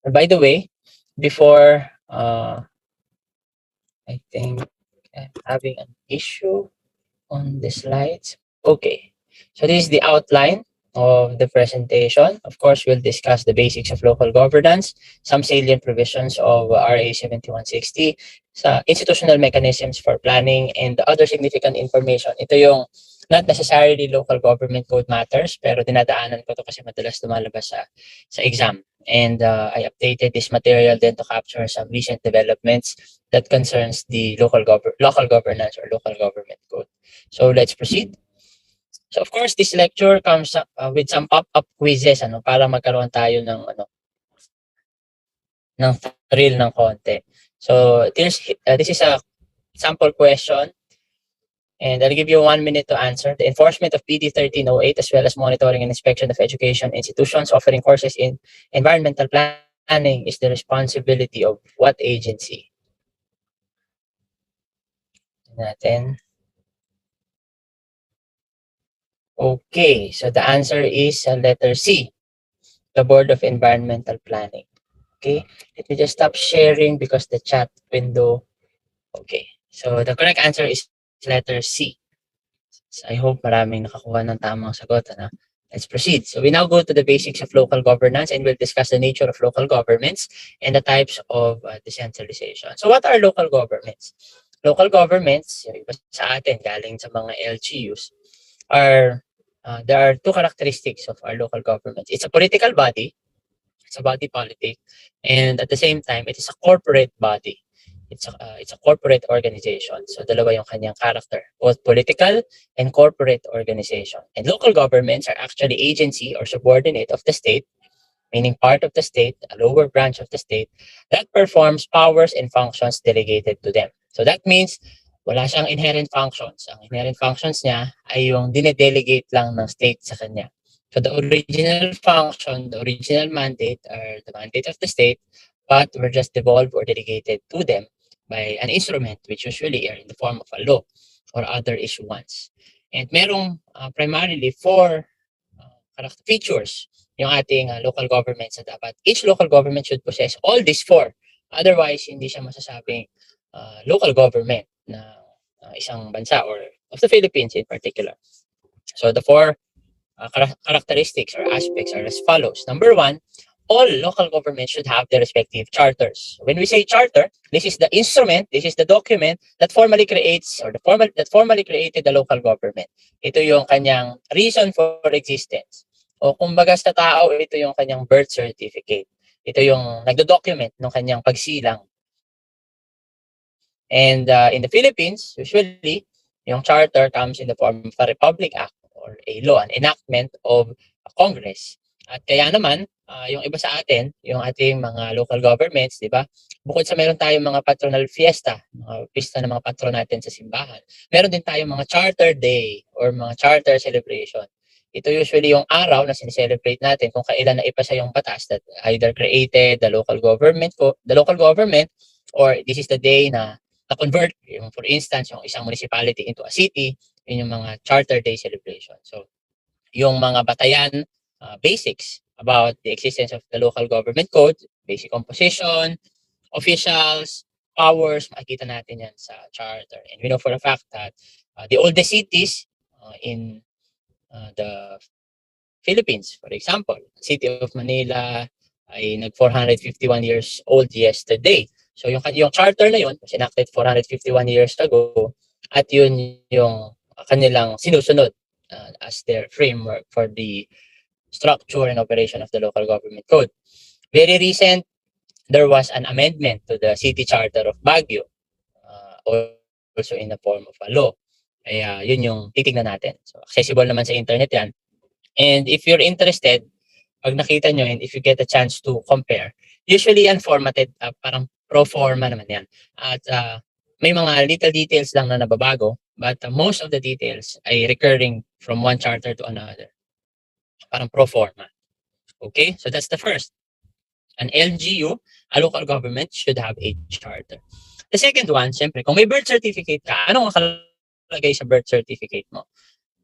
By the way, before I think I'm having an issue on the slides. Okay, so this is the outline of the presentation. Of course, we'll discuss the basics of local governance, some salient provisions of RA 7160, sa institutional mechanisms for planning, and other significant information. Ito yung not necessarily local government code matters, pero dinadaanan ko to kasi madalas lumalabas sa exam. And I updated this material then to capture some recent developments that concerns the local governance or local government code. So let's proceed. So of course, this lecture comes with some pop-up quizzes para magkaroon tayo ng thrill ng konti. So this is a sample question, and I'll give you 1 minute to answer. The enforcement of PD 1308 as well as monitoring and inspection of education institutions offering courses in environmental planning is the responsibility of what agency? Natin. Okay, so the answer is letter C, the Board of Environmental Planning. Okay, let me just stop sharing because the chat window. Okay, so the correct answer is letter C. So I hope maraming nakakuha ng tamang sagot. Let's proceed. So we now go to the basics of local governance and we'll discuss the nature of local governments and the types of decentralization. So what are local governments? Local governments, yung iba sa atin galing sa mga LGUs, there are two characteristics of our local government. It's a political body, it's a body politic, and at the same time, it is a corporate body. It's a corporate organization. So dalawa yung kanyang character, both political and corporate organization. And local governments are actually agency or subordinate of the state, meaning part of the state, a lower branch of the state, that performs powers and functions delegated to them. So that means wala siyang inherent functions. Ang inherent functions niya ay yung dinedelegate lang ng state sa kanya. So the original function, the original mandate are the mandate of the state, but were just devolved or delegated to them by an instrument, which usually are in the form of a law or other issuance. And merong primarily four features yung ating local governments na dapat. Each local government should possess all these four. Otherwise, hindi siya masasabing local government na isang bansa or of the Philippines in particular. So the four characteristics or aspects are as follows. Number one, all local governments should have their respective charters. When we say charter, this is the instrument, this is the document that formally creates or that formally created the local government. Ito yung kanyang reason for existence. O kumbaga sa tao, ito yung kanyang birth certificate. Ito yung nagdo-document ng kanyang pagsilang. And in the Philippines, usually, yung charter comes in the form of a Republic Act or a law, an enactment of Congress. At kaya naman, yung iba sa atin, yung ating mga local governments, di ba? Bukod sa meron tayong mga patronal fiesta, mga pista ng mga patron natin sa simbahan, meron din tayong mga charter day or mga charter celebration. Ito usually yung araw na sineselebrate natin kung kailan na ipasa yung batas that either created the local government, or this is the day na na-convert, yung for instance, yung isang municipality into a city, yun yung mga charter day celebration. So, yung mga batayan, basics about the existence of the local government code, basic composition, officials, powers, makikita natin yan sa charter. And we know for a fact that the oldest cities in the Philippines, for example, City of Manila ay nag 451 years old yesterday. So yung charter na yun was enacted 451 years ago at yun yung kanilang sinusunod as their framework for the structure and operation of the local government code. Very recent, there was an amendment to the city charter of Baguio, also in the form of a law. Kaya yun yung titignan natin. So accessible naman sa internet yan. And if you're interested, pag nakita nyo and if you get a chance to compare, usually unformatted, parang pro forma naman yan. At may mga little details lang na nababago, but most of the details ay recurring from one charter to another. Parang pro forma. Okay, so that's the first. An LGU, a local government, should have a charter. The second one, syempre, kung may birth certificate ka, anong makalagay sa birth certificate mo?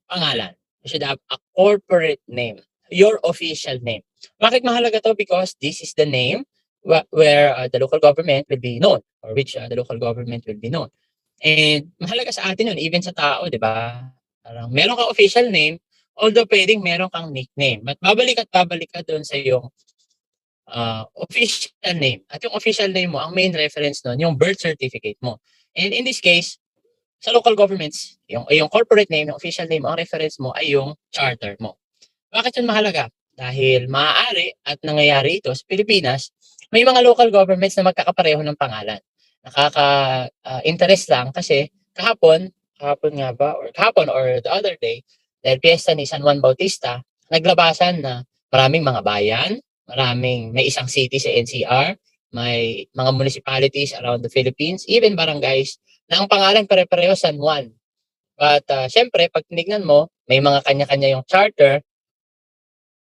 Pangalan. You should have a corporate name, your official name. Bakit mahalaga to? Because this is the name where the local government will be known, or which the local government will be known. And mahalaga sa atin yun, even sa tao, di ba? Parang meron kang official name, although pwedeng meron kang nickname. But babalik ka doon sa iyong official name. At yung official name mo, ang main reference nun, yung birth certificate mo. And in this case, sa local governments, yung corporate name, yung official name, ang reference mo ay yung charter mo. Bakit yun mahalaga? Dahil maaari at nangyayari ito sa Pilipinas, may mga local governments na magkakapareho ng pangalan. Nakaka-interest lang kasi kahapon or the other day, dahil piyesta ni San Juan Bautista, naglabasan na maraming mga bayan, may isang city sa NCR, may mga municipalities around the Philippines, even barangays, na ang pangalan pare-pareho San Juan. But syempre, pag tinignan mo, may mga kanya-kanya yung charter,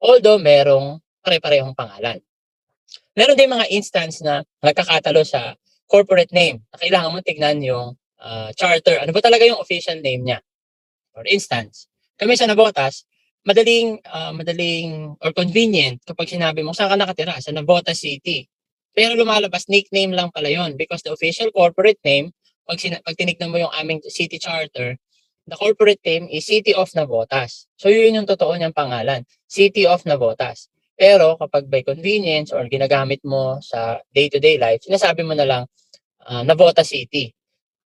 although merong pare-parehong pangalan. Meron din mga instance na nagkakatalo sa corporate name na kailangan mo tignan yung charter. Ano ba talaga yung official name niya? For instance, kami sa Navotas, madaling or convenient kapag sinabi mo saan ka nakatira, sa Navotas City. Pero lumalabas, nickname lang pala yun because the official corporate name, pag tinignan mo yung aming city charter, the corporate name is City of Navotas. So yun yung totoo niyang pangalan, City of Navotas. Pero kapag by convenience or ginagamit mo sa day-to-day life, sinasabi mo na lang Navotas City.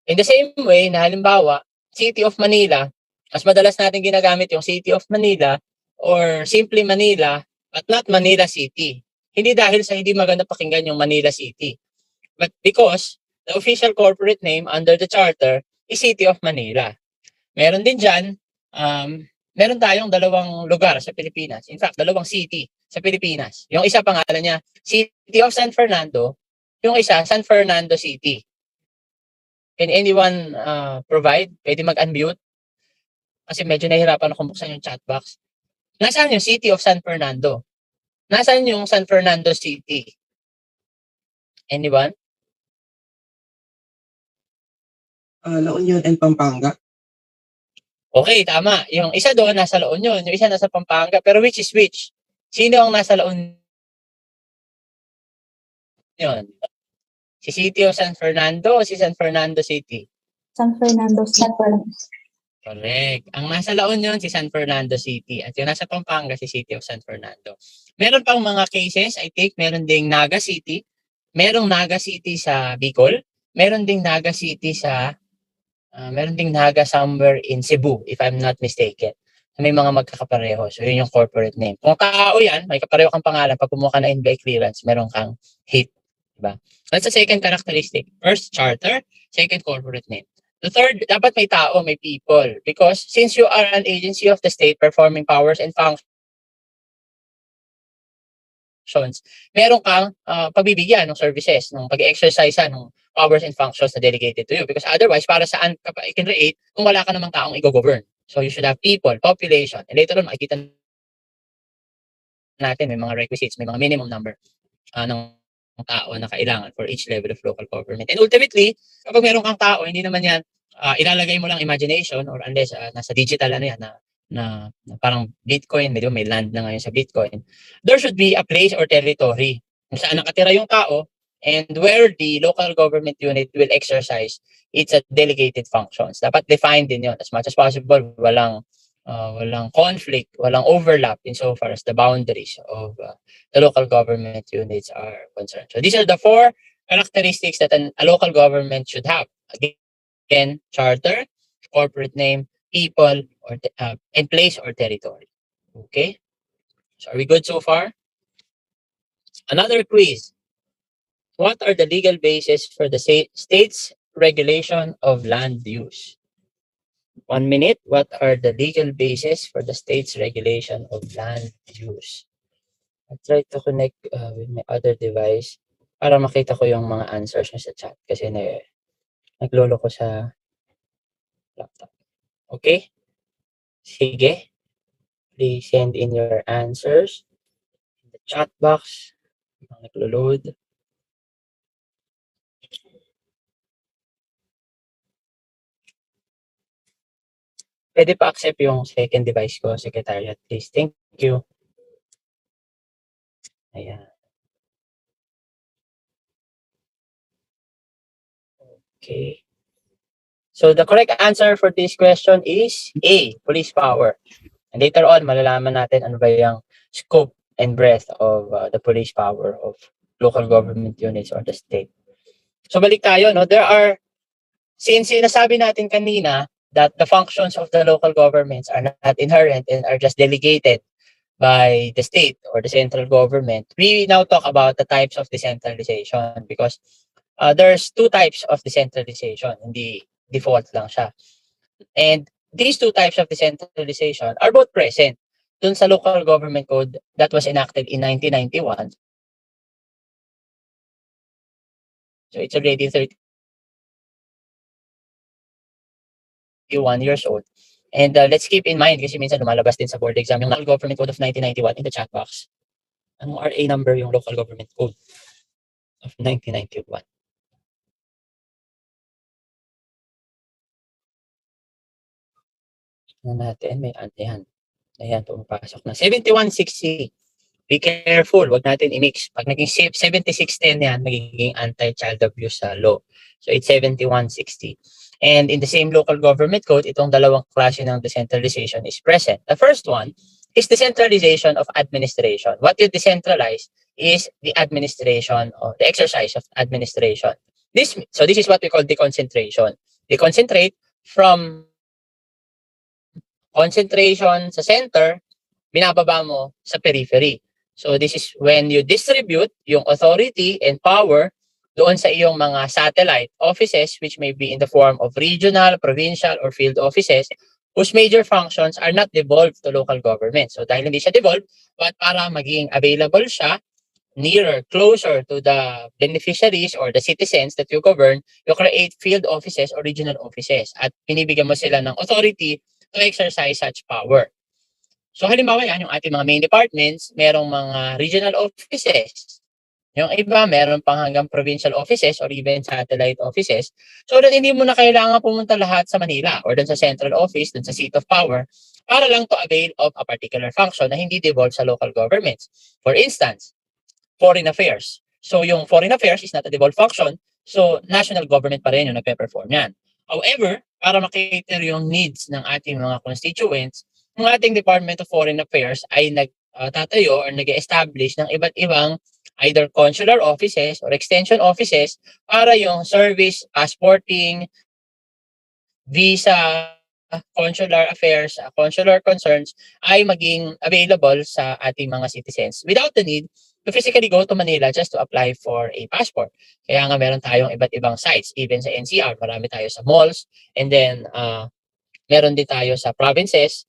In the same way na halimbawa, City of Manila, mas madalas natin ginagamit yung City of Manila or simply Manila but not Manila City. Hindi dahil sa hindi maganda pakinggan yung Manila City, but because the official corporate name under the charter is City of Manila. Meron din dyan, meron tayong dalawang lugar sa Pilipinas. In fact, dalawang city sa Pilipinas. Yung isa pangalan niya, City of San Fernando. Yung isa, San Fernando City. Can anyone provide? Pwede mag-unmute? Kasi medyo nahihirapan akong buksan yung chat box. Nasaan yung City of San Fernando? Nasaan yung San Fernando City? Anyone? La Union and Pampanga. Okay, tama. Yung isa doon nasa La Union, yung isa nasa Pampanga. Pero which is which? Sino ang nasa La Union? Si City of San Fernando o si San Fernando City? San Fernando City. Correct. Ang nasa La Union, si San Fernando City. At yung nasa Pampanga, si City of San Fernando. Meron pang mga cases, I think, meron ding Naga City. Merong Naga City sa Bicol. Meron ding Naga City meron ding Naga somewhere in Cebu, if I'm not mistaken. May mga magkakapareho. So, yun yung corporate name. Kung tao yan, may kapareho kang pangalan, pag kumuha ka na NBI clearance, meron kang HIT. Diba? That's the second characteristic. First, charter. Second, corporate name. The third, dapat may tao, may people. Because since you are an agency of the state performing powers and functions, meron kang pagbibigyan ng services, ng pag-exercise ng powers and functions na delegated to you. Because otherwise, para saan ka pa i-create kung wala ka namang taong i-govern? So you should have people, population, and later on, makikita natin may mga requisites, may mga minimum number ng tao na kailangan for each level of local government. And ultimately, kapag meron kang tao, hindi naman yan ilalagay mo lang imagination or unless nasa digital yan na parang Bitcoin, medyo may land na ngayon sa Bitcoin. There should be a place or territory kung saan nakatira yung tao and where the local government unit will exercise its delegated functions. Dapat defined din yun as much as possible. Walang conflict, walang overlap insofar as the boundaries of the local government units are concerned. So these are the four characteristics that a local government should have. Again, charter, corporate name, people, and place or territory. Okay? So are we good so far? Another quiz. What are the legal basis for the state's regulation of land use? 1 minute. What are the legal basis for the state's regulation of land use? I'll try to connect with my other device para makita ko yung mga answers niya sa chat kasi naglolo ko sa laptop. Okay? Sige. Please send in your answers in the chat box. Naglo-load. Pwede pa accept yung second device ko, Secretariat, please. Thank you. Ayan. Okay. So the correct answer for this question is A, police power. And later on, malalaman natin ano ba yung scope and breadth of the police power of local government units or the state. So balik tayo, no? Since sinasabi natin kanina that the functions of the local governments are not inherent and are just delegated by the state or the central government, we now talk about the types of decentralization because there's two types of decentralization, hindi default lang siya. And these two types of decentralization are both present dun sa local government code that was enacted in 1991. So it's already 31 years old. And let's keep in mind, kasi minsan lumalabas din sa board exam, yung local government code of 1991 in the chat box. Anong RA number yung local government code of 1991? Tingnan natin, may yan. Ayan, pumapasok na. 7160. Be careful, wag natin i-mix. Pag naging 7610 yan, magiging anti-child abuse law. So it's 7160. And in the same local government code, itong dalawang klase ng decentralization is present. The first one is decentralization of administration. What you decentralize is the administration or the exercise of administration. This is what we call deconcentration. Deconcentrate from concentration sa center, binababa mo sa periphery. So this is when you distribute yung authority and power doon sa iyong mga satellite offices, which may be in the form of regional, provincial, or field offices whose major functions are not devolved to local government. So dahil hindi siya devolved, but para maging available siya, nearer, closer to the beneficiaries or the citizens that you govern, you create field offices or regional offices at binibigyan mo sila ng authority to exercise such power. So halimbawa yan, yung ating mga main departments, merong mga regional offices. Yung iba, meron pang hanggang provincial offices or even satellite offices. So that hindi mo na kailangan pumunta lahat sa Manila or dun sa central office, dun sa seat of power, para lang to avail of a particular function na hindi devolved sa local governments. For instance, foreign affairs. So yung foreign affairs is not a devolved function, so national government pa rin yung nagpe-perform yan. However, para makater yung needs ng ating mga constituents, ng ating Department of Foreign Affairs ay nagtatayo or nag-establish ng iba't ibang either consular offices or extension offices para yung service, passporting, visa, consular affairs, consular concerns ay maging available sa ating mga citizens without the need to physically go to Manila just to apply for a passport. Kaya nga meron tayong iba't ibang sites, even sa NCR, marami tayo sa malls, and then meron din tayo sa provinces.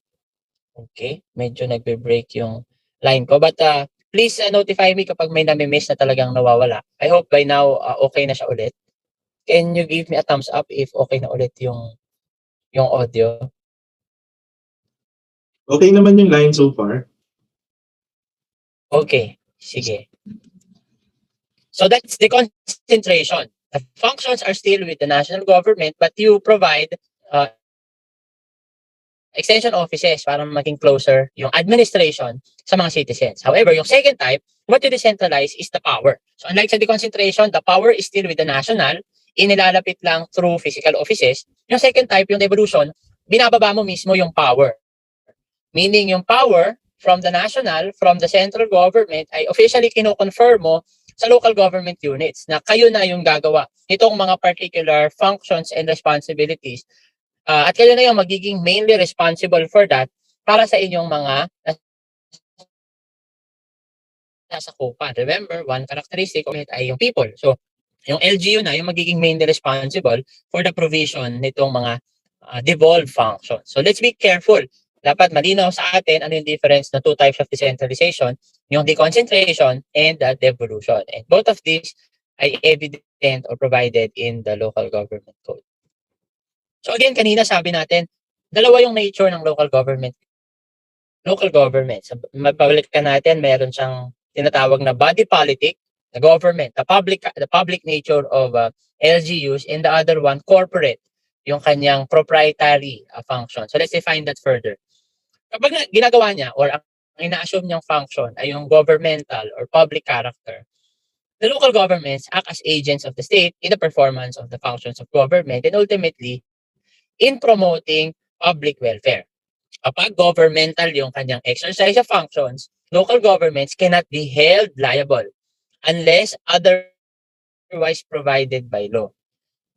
Okay, medyo nagbe-break yung line ko. But please notify me kapag may nami-miss na talagang nawawala. I hope by now okay na siya ulit. Can you give me a thumbs up if okay na ulit yung audio? Okay naman yung line so far. Okay, sige. So that's the concentration. The functions are still with the national government, but you provide extension offices para maging closer yung administration sa mga citizens. However, yung second type, what you decentralize is the power. So unlike sa deconcentration, the power is still with the national, inilalapit lang through physical offices. Yung second type, yung devolution, binababa mo mismo yung power. Meaning yung power from the national, from the central government, ay officially kino-confer mo sa local government units na kayo na yung gagawa nitong mga particular functions and responsibilities. At kayo na yung magiging mainly responsible for that para sa inyong mga nasa COPA. Remember, one characteristic of it ay yung people. So, yung LGU na yung magiging mainly responsible for the provision nitong mga devolved functions. So, let's be careful. Dapat malinaw sa atin ano yung difference ng two types of decentralization, yung deconcentration and the devolution. And both of these ay evident or provided in the local government code. So again, kanina sabi natin, dalawa yung nature ng local government. Local government. So, mapabalikan natin, meron siyang tinatawag na body politic, the government, the public nature of LGUs, and the other one, corporate, yung kanyang proprietary function. So let's define that further. Kapag ginagawa niya or ang ina-assume niyang function ay yung governmental or public character, The local governments act as agents of the state in the performance of the functions of government and ultimately in promoting public welfare. Kapag governmental yung kanyang exercise of functions, local governments cannot be held liable unless otherwise provided by law.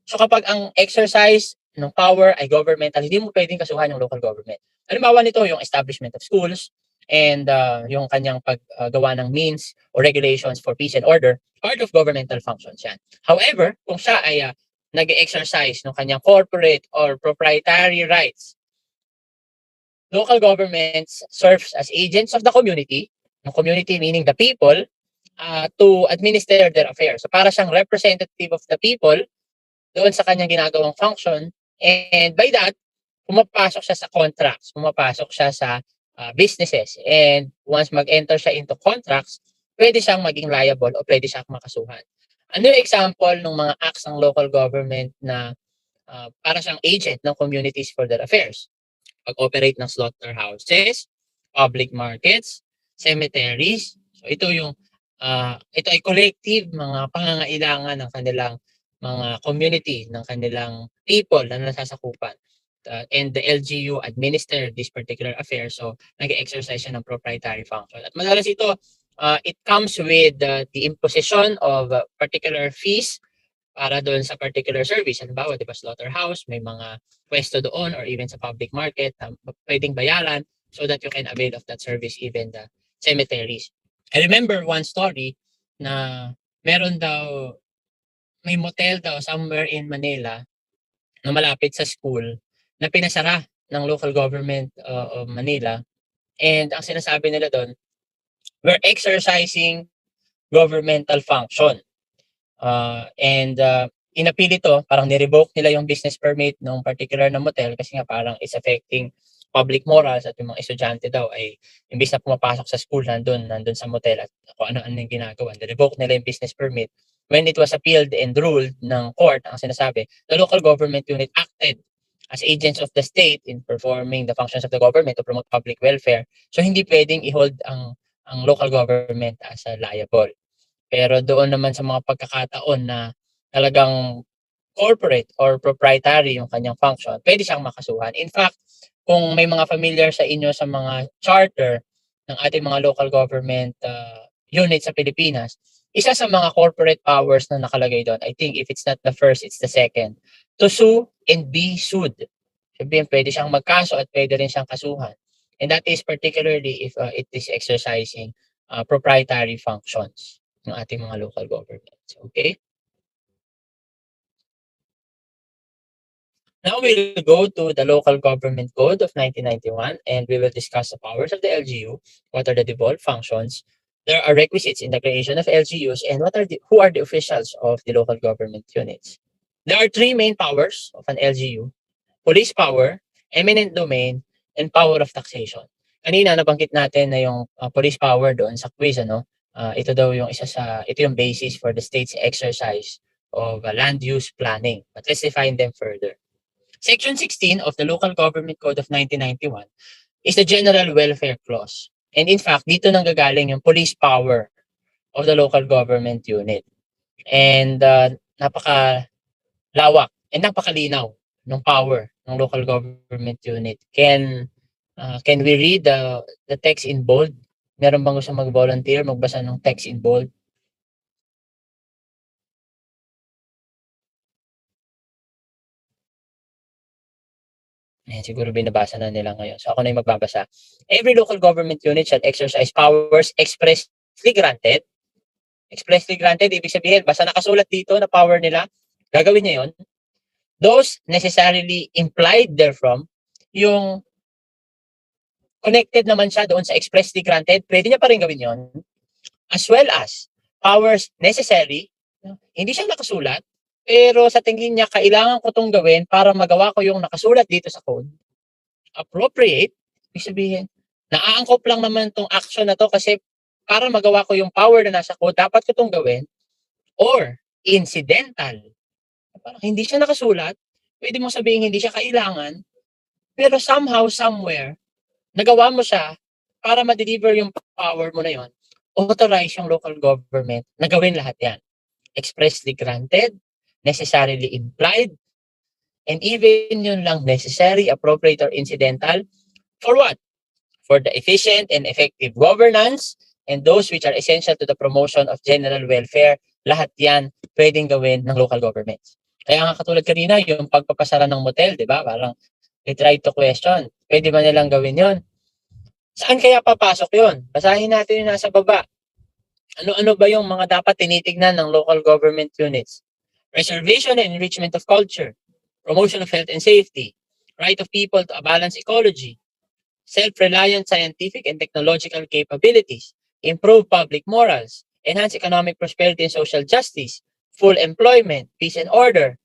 So kapag ang exercise ng power ay governmental, hindi mo pwedeng kasuhan yung local government. Halimbawa nito yung establishment of schools and yung kanyang paggawa ng means or regulations for peace and order, part of governmental functions yan. However, kung siya ay nag-exercise ng kanyang corporate or proprietary rights, local governments serves as agents of the community meaning the people, to administer their affairs. So para siyang representative of the people doon sa kanyang ginagawang function, and by that, pumapasok siya sa contracts, pumapasok siya sa businesses, and once mag-enter siya into contracts, pwede siyang maging liable o pwede siyang makasuhan. Ano yung example ng mga acts ng local government na para siyang agent ng communities for their affairs? Pag-operate ng slaughterhouses, public markets, cemeteries. So ito ay collective mga pangangailangan ng kanilang mga community, ng kanilang people na nasasakupan. And the LGU administer this particular affair, so nag-exercise siya ng proprietary function. At madalas ito, it comes with the imposition of particular fees para doon sa particular service. Halimbawa, di ba, slaughterhouse, may mga pwesto doon or even sa public market na pwedeng bayaran so that you can avail of that service, even the cemeteries. I remember one story na meron daw, may motel daw somewhere in Manila na malapit sa school na pinasara ng local government of Manila. And ang sinasabi nila doon, we're exercising governmental function. And inappeal ito, parang nirevoke nila yung business permit ng particular na motel kasi nga parang it's affecting public morals at yung mga estudyante daw ay imbis na pumapasok sa school nandun sa motel at kung ano-ano yung ginagawa. Nirevoke nila yung business permit. When it was appealed and ruled ng court, ang sinasabi, the local government unit acted as agents of the state in performing the functions of the government to promote public welfare. So hindi pwedeng i-hold ang local government as liable. Pero doon naman sa mga pagkakataon na talagang corporate or proprietary yung kanyang function, pwede siyang makasuhan. In fact, kung may mga familiar sa inyo sa mga charter ng ating mga local government units sa Pilipinas, isa sa mga corporate powers na nakalagay doon, I think if it's not the first, it's the second, to sue and be sued. Sabihin, pwede siyang magkaso at pwede rin siyang kasuhan. And that is particularly if it is exercising proprietary functions ng ating mga local governments. Okay? Now we'll go to the Local Government Code of 1991 and we will discuss the powers of the LGU, what are the devolved functions, there are requisites in the creation of LGUs, and who are the officials of the local government units. There are three main powers of an LGU: police power, eminent domain, and power of taxation. Kanina nabanggit natin na yung police power doon sa quiz, ano? Ito daw yung ito yung basis for the state's exercise of land use planning. But let's define them further. Section 16 of the Local Government Code of 1991 is the General Welfare Clause. And in fact, dito nanggagaling yung police power of the local government unit. And napaka-lawak and napakalinaw ng power ng local government unit. Can we read the text in bold? Meron bang gusto mag-volunteer, magbasa ng text in bold? Ayan, siguro binabasa na nila ngayon. So ako na yung magbabasa. Every local government unit shall exercise powers expressly granted. Expressly granted, ibig sabihin, basta nakasulat dito na power nila, gagawin niya yun. Those necessarily implied therefrom, yung connected naman siya doon sa expressly granted, pwede niya pa rin gawin yun. As well as powers necessary, hindi siya nakasulat, pero sa tingin niya, kailangan ko itong gawin para magawa ko yung nakasulat dito sa code. Appropriate, ibig sabihin, naaangkop lang naman itong action na to kasi para magawa ko yung power na nasa code, dapat ko itong gawin. Or incidental. Parang hindi siya nakasulat, pwede mo sabihin hindi siya kailangan, pero somehow, somewhere, nagawa mo siya para ma-deliver yung power mo na yon. authorize yung local government na gawin lahat yan. Expressly granted, necessarily implied, and even yun lang necessary, appropriate, or incidental. For what? For the efficient and effective governance and those which are essential to the promotion of general welfare. Lahat yan pwedeng gawin ng local governments. Kaya nga katulad kanina, yung pagpapasara ng motel, di ba? Parang they try to question, pwede ba nilang gawin yon? Saan kaya papasok yon? Basahin natin yung nasa baba. Ano-ano ba yung mga dapat tinitignan ng local government units? Preservation and enrichment of culture, promotion of health and safety, right of people to a balanced ecology, self-reliant scientific and technological capabilities, improve public morals, enhance economic prosperity and social justice, full employment, peace and order,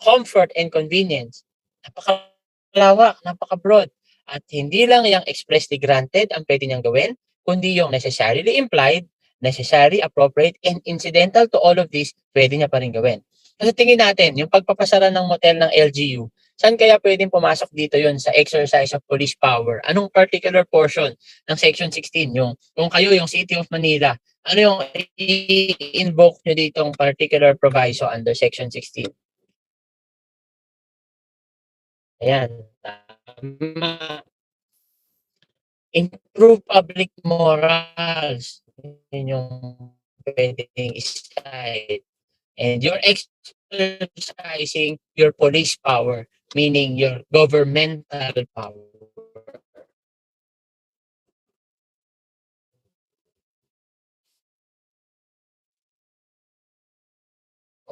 comfort and convenience. Napakalawak, napaka-broad. At hindi lang yung expressly granted ang pwede niyang gawin, kundi yung necessarily implied, necessary, appropriate, and incidental to all of these, pwede niya pa rin gawin. Kasi tingin natin, yung pagpapasara ng motel ng LGU, saan kaya pwedeng pumasok dito yun sa exercise of police power? Anong particular portion ng Section 16? Yung, kung kayo yung City of Manila, ano yung i-invoke nyo ditong particular proviso under Section 16? Ayan. Tama. Improve public morals. Yun yung pwedeng iside. And you're exercising your police power, meaning your governmental power.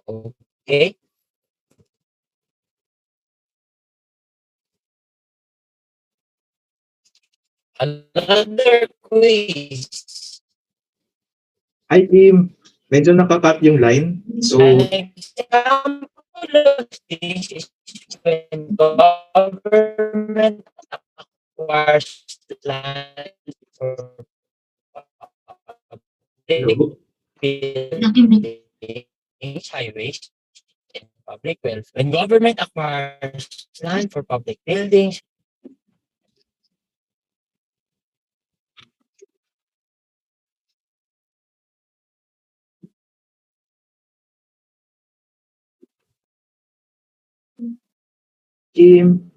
Okay? Another quiz. Hi, Kim. Medyo nakakat yung line. So, An example of this is when government acquires land for public buildings, highways, and public welfare. When government acquires land for public buildings, Kim.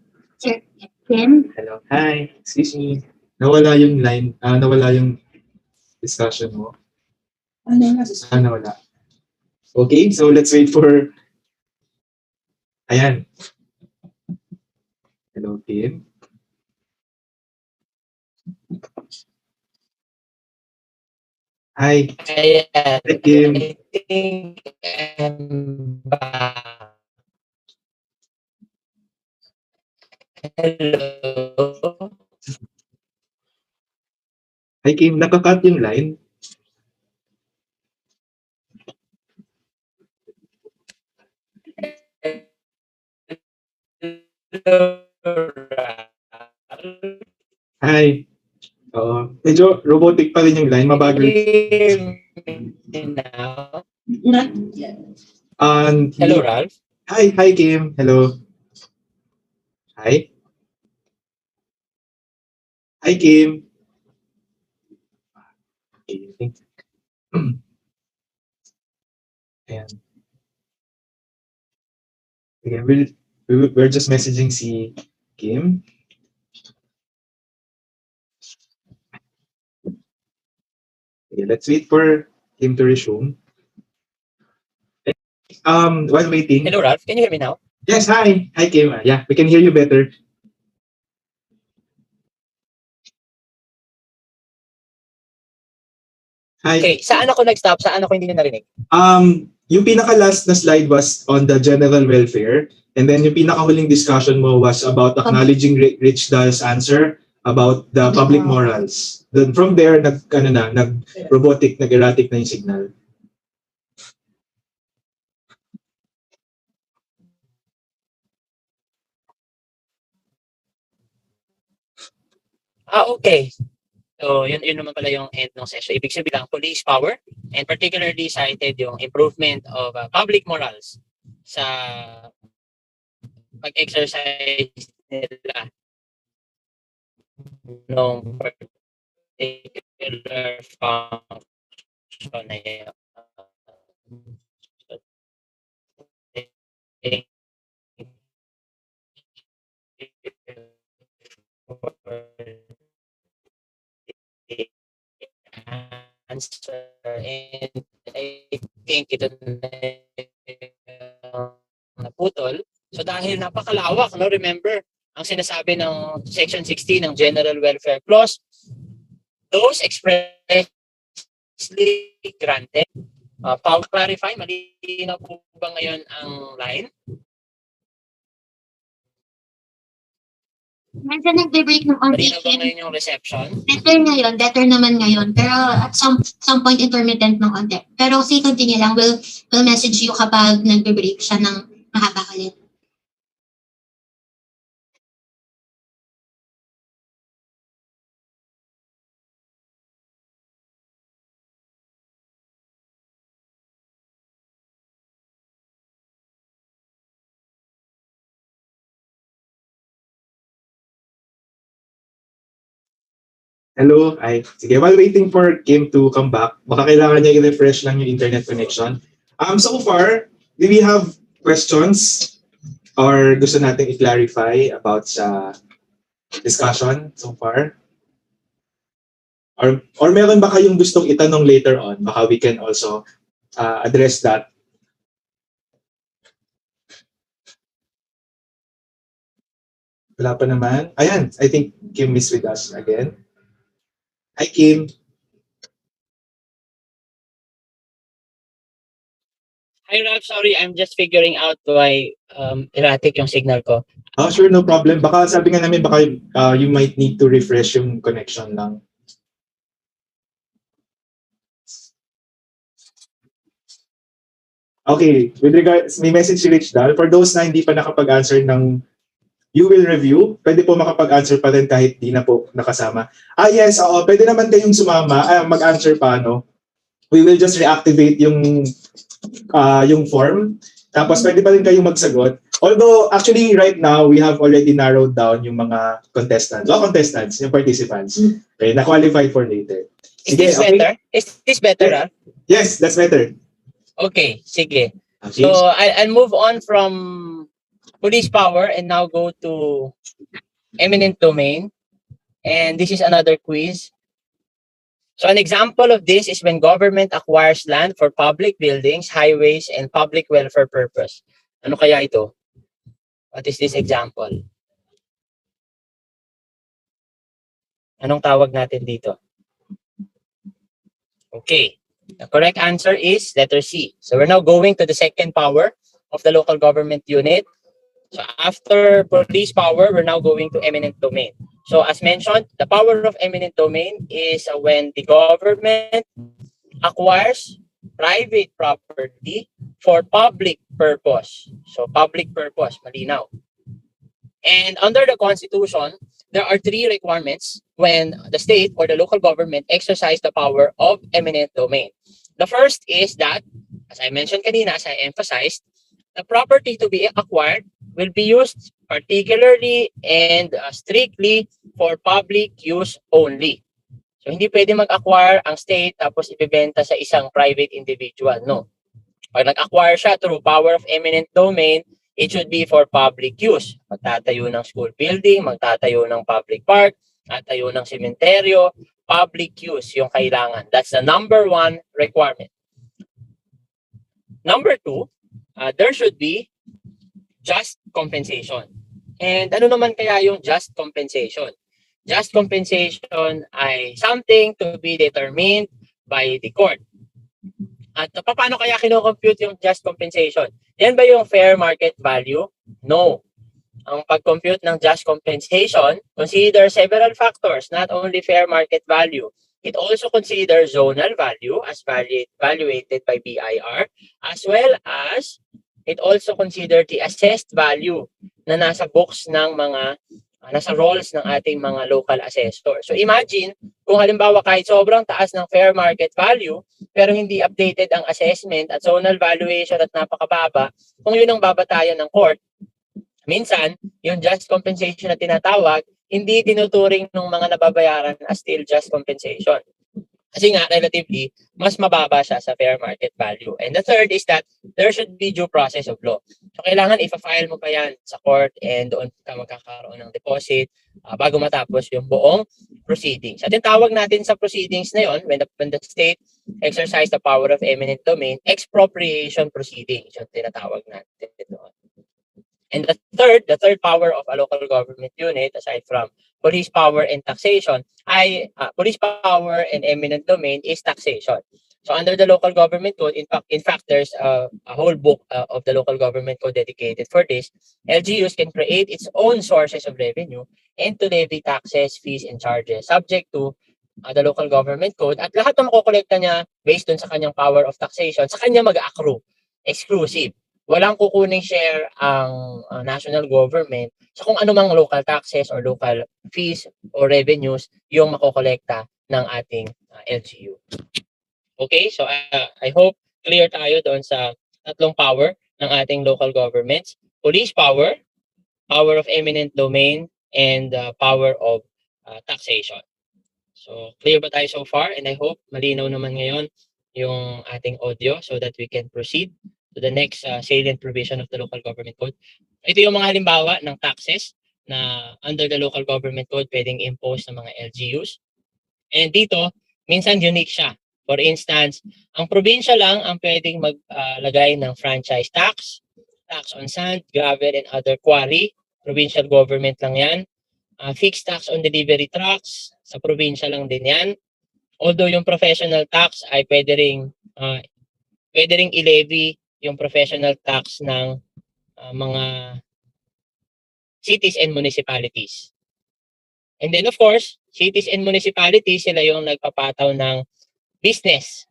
Kim? Hello. Hi. Excuse me. Nawala yung line. Nawala yung discussion mo. Nawala. Okay, so let's wait for... Ayan. Hello, Kim. Hi. ayan, Hi, Kim. I think I'm back. Hello. Hi, Kim. Nakakat yung line. Hi. Medyo robotic pa rin yung line. Mabagal. Now. Hello, Ralph. Hi, Kim. Hello. Hi. Hi, Kim. Okay. Ayan. Okay, we're just messaging si Kim. Okay, let's wait for Kim to resume. While waiting. Hello, Ralph. Can you hear me now? Yes, hi. Hi, Kim. Yeah, we can hear you better. Hi. Okay, saan ako nag-stop? Saan ako hindi nyo narinig? Yung pinaka-last na slide was on the general welfare. And then yung pinaka-huling discussion mo was about acknowledging Rich Dahl's answer about the public morals. Then from there, nag-robotic, nag-erratic na yung signal. Okay. So, yun naman pala yung end ng session. Ibig sabihin lang, police power, and particularly cited yung improvement of public morals sa pag-exercise nila ng particular function. section na yan. Answer, and I think ito na naputol. So dahil napakalawak, no, remember, ang sinasabi ng Section 16 ng General Welfare Clause, those expressly granted. Paul, clarify, malinaw po ba ngayon ang line? Medyo nagbe-break ng onti. Malinaw ba ngayon yung reception? Better naman ngayon. Pero at some point intermittent ng onti. Pero continue lang. We'll message you kapag nagbe-break siya ng mahaba ulit. Hello? Ay, sige. While waiting for Kim to come back, baka kailangan niya i-refresh lang yung internet connection. So far, do we have questions or gusto natin i-clarify about sa discussion so far? Or meron ba kayong gustong itanong later on? Baka we can also address that. Wala pa naman. Ayan, I think Kim is with us again. Hi, Kim. Hi, Ralph. Sorry, I'm just figuring out why erratic yung signal ko. Oh, sure, no problem. Baka sabi nga namin, baka you might need to refresh yung connection lang. Okay, with regards, may message si Rich Dal. For those na hindi pa nakapag-answer ng you will review, pwede po makapag-answer pa rin kahit di na po nakasama. Yes, oo, pwede naman kayong sumama, mag-answer pa, no? We will just reactivate yung form. Tapos pwede pa rin kayong magsagot. Although, actually, right now, we have already narrowed down yung mga contestants. Yung participants. Okay, na-qualify for later. Is this better? Is this better, Yes, that's better. Okay, sige. Okay. So, I'll move on from police power and now go to eminent domain. And this is another quiz. So an example of this is when government acquires land for public buildings, highways, and public welfare purpose. Ano kaya ito? What is this example? Anong tawag natin dito? Okay. The correct answer is letter C. So we're now going to the second power of the local government unit. So after police power, we're now going to eminent domain. So as mentioned, the power of eminent domain is when the government acquires private property for public purpose. So public purpose, malinaw. And under the Constitution, there are three requirements when the state or the local government exercise the power of eminent domain. The first is that, as I mentioned kanina, as I emphasized, the property to be acquired will be used particularly and strictly for public use only. So hindi pwede mag-acquire ang state tapos ibebenta sa isang private individual, no. Pag nag-acquire siya through power of eminent domain, it should be for public use. Magtatayo ng school building, magtatayo ng public park, magtatayo ng sementeryo, public use yung kailangan. That's the number one requirement. Number two, there should be just compensation. And ano naman kaya yung just compensation? Just compensation ay something to be determined by the court. At paano kaya kino-compute yung just compensation? Yan ba yung fair market value? No. Ang pag-compute ng just compensation consider several factors, not only fair market value. It also considers zonal value as evaluated by BIR, as well as it also considered the assessed value na nasa books ng mga, nasa rolls ng ating mga local assessor. So imagine, kung halimbawa kahit sobrang taas ng fair market value, pero hindi updated ang assessment at zonal valuation at napakababa, kung yun ang babatayan ng court, minsan, yung just compensation na tinatawag, hindi tinuturing ng mga nababayaran as still just compensation. Kasi nga, relatively, mas mababa siya sa fair market value. And the third is that there should be due process of law. So, kailangan ipa-file mo pa yan sa court and doon ka magkakaroon ng deposit bago matapos yung buong proceedings. At yung tawag natin sa proceedings na yon, when the state exercise the power of eminent domain, expropriation proceedings, yung tinatawag natin doon. And the third power of a local government unit, aside from police power and taxation, police power and eminent domain is taxation. So under the local government code, in fact, there's a whole book of the local government code dedicated for this. LGUs can create its own sources of revenue and to levy taxes, fees, and charges subject to the local government code. At lahat ng makukolekta niya based dun sa kanyang power of taxation, sa kanya mag-accrue. Exclusive. Walang kukuning share ang national government sa kung anumang local taxes or local fees or revenues yung makokolekta ng ating LGU. Okay, so I hope clear tayo doon sa tatlong power ng ating local governments. Police power, power of eminent domain, and power of taxation. So clear ba tayo so far? And I hope malinaw naman ngayon yung ating audio so that we can proceed to the next salient provision of the local government code. Ito yung mga halimbawa ng taxes na under the local government code pwedeng impose ng mga LGUs. And dito, minsan unique siya. For instance, ang probinsya lang ang pwedeng maglagay ng franchise tax, tax on sand, gravel, and other quarry. Provincial government lang yan. Fixed tax on delivery trucks, sa probinsya lang din yan. Although yung professional tax ay pwede ring i-levy yung professional tax ng mga cities and municipalities. And then of course, cities and municipalities, sila yung nagpapataw ng business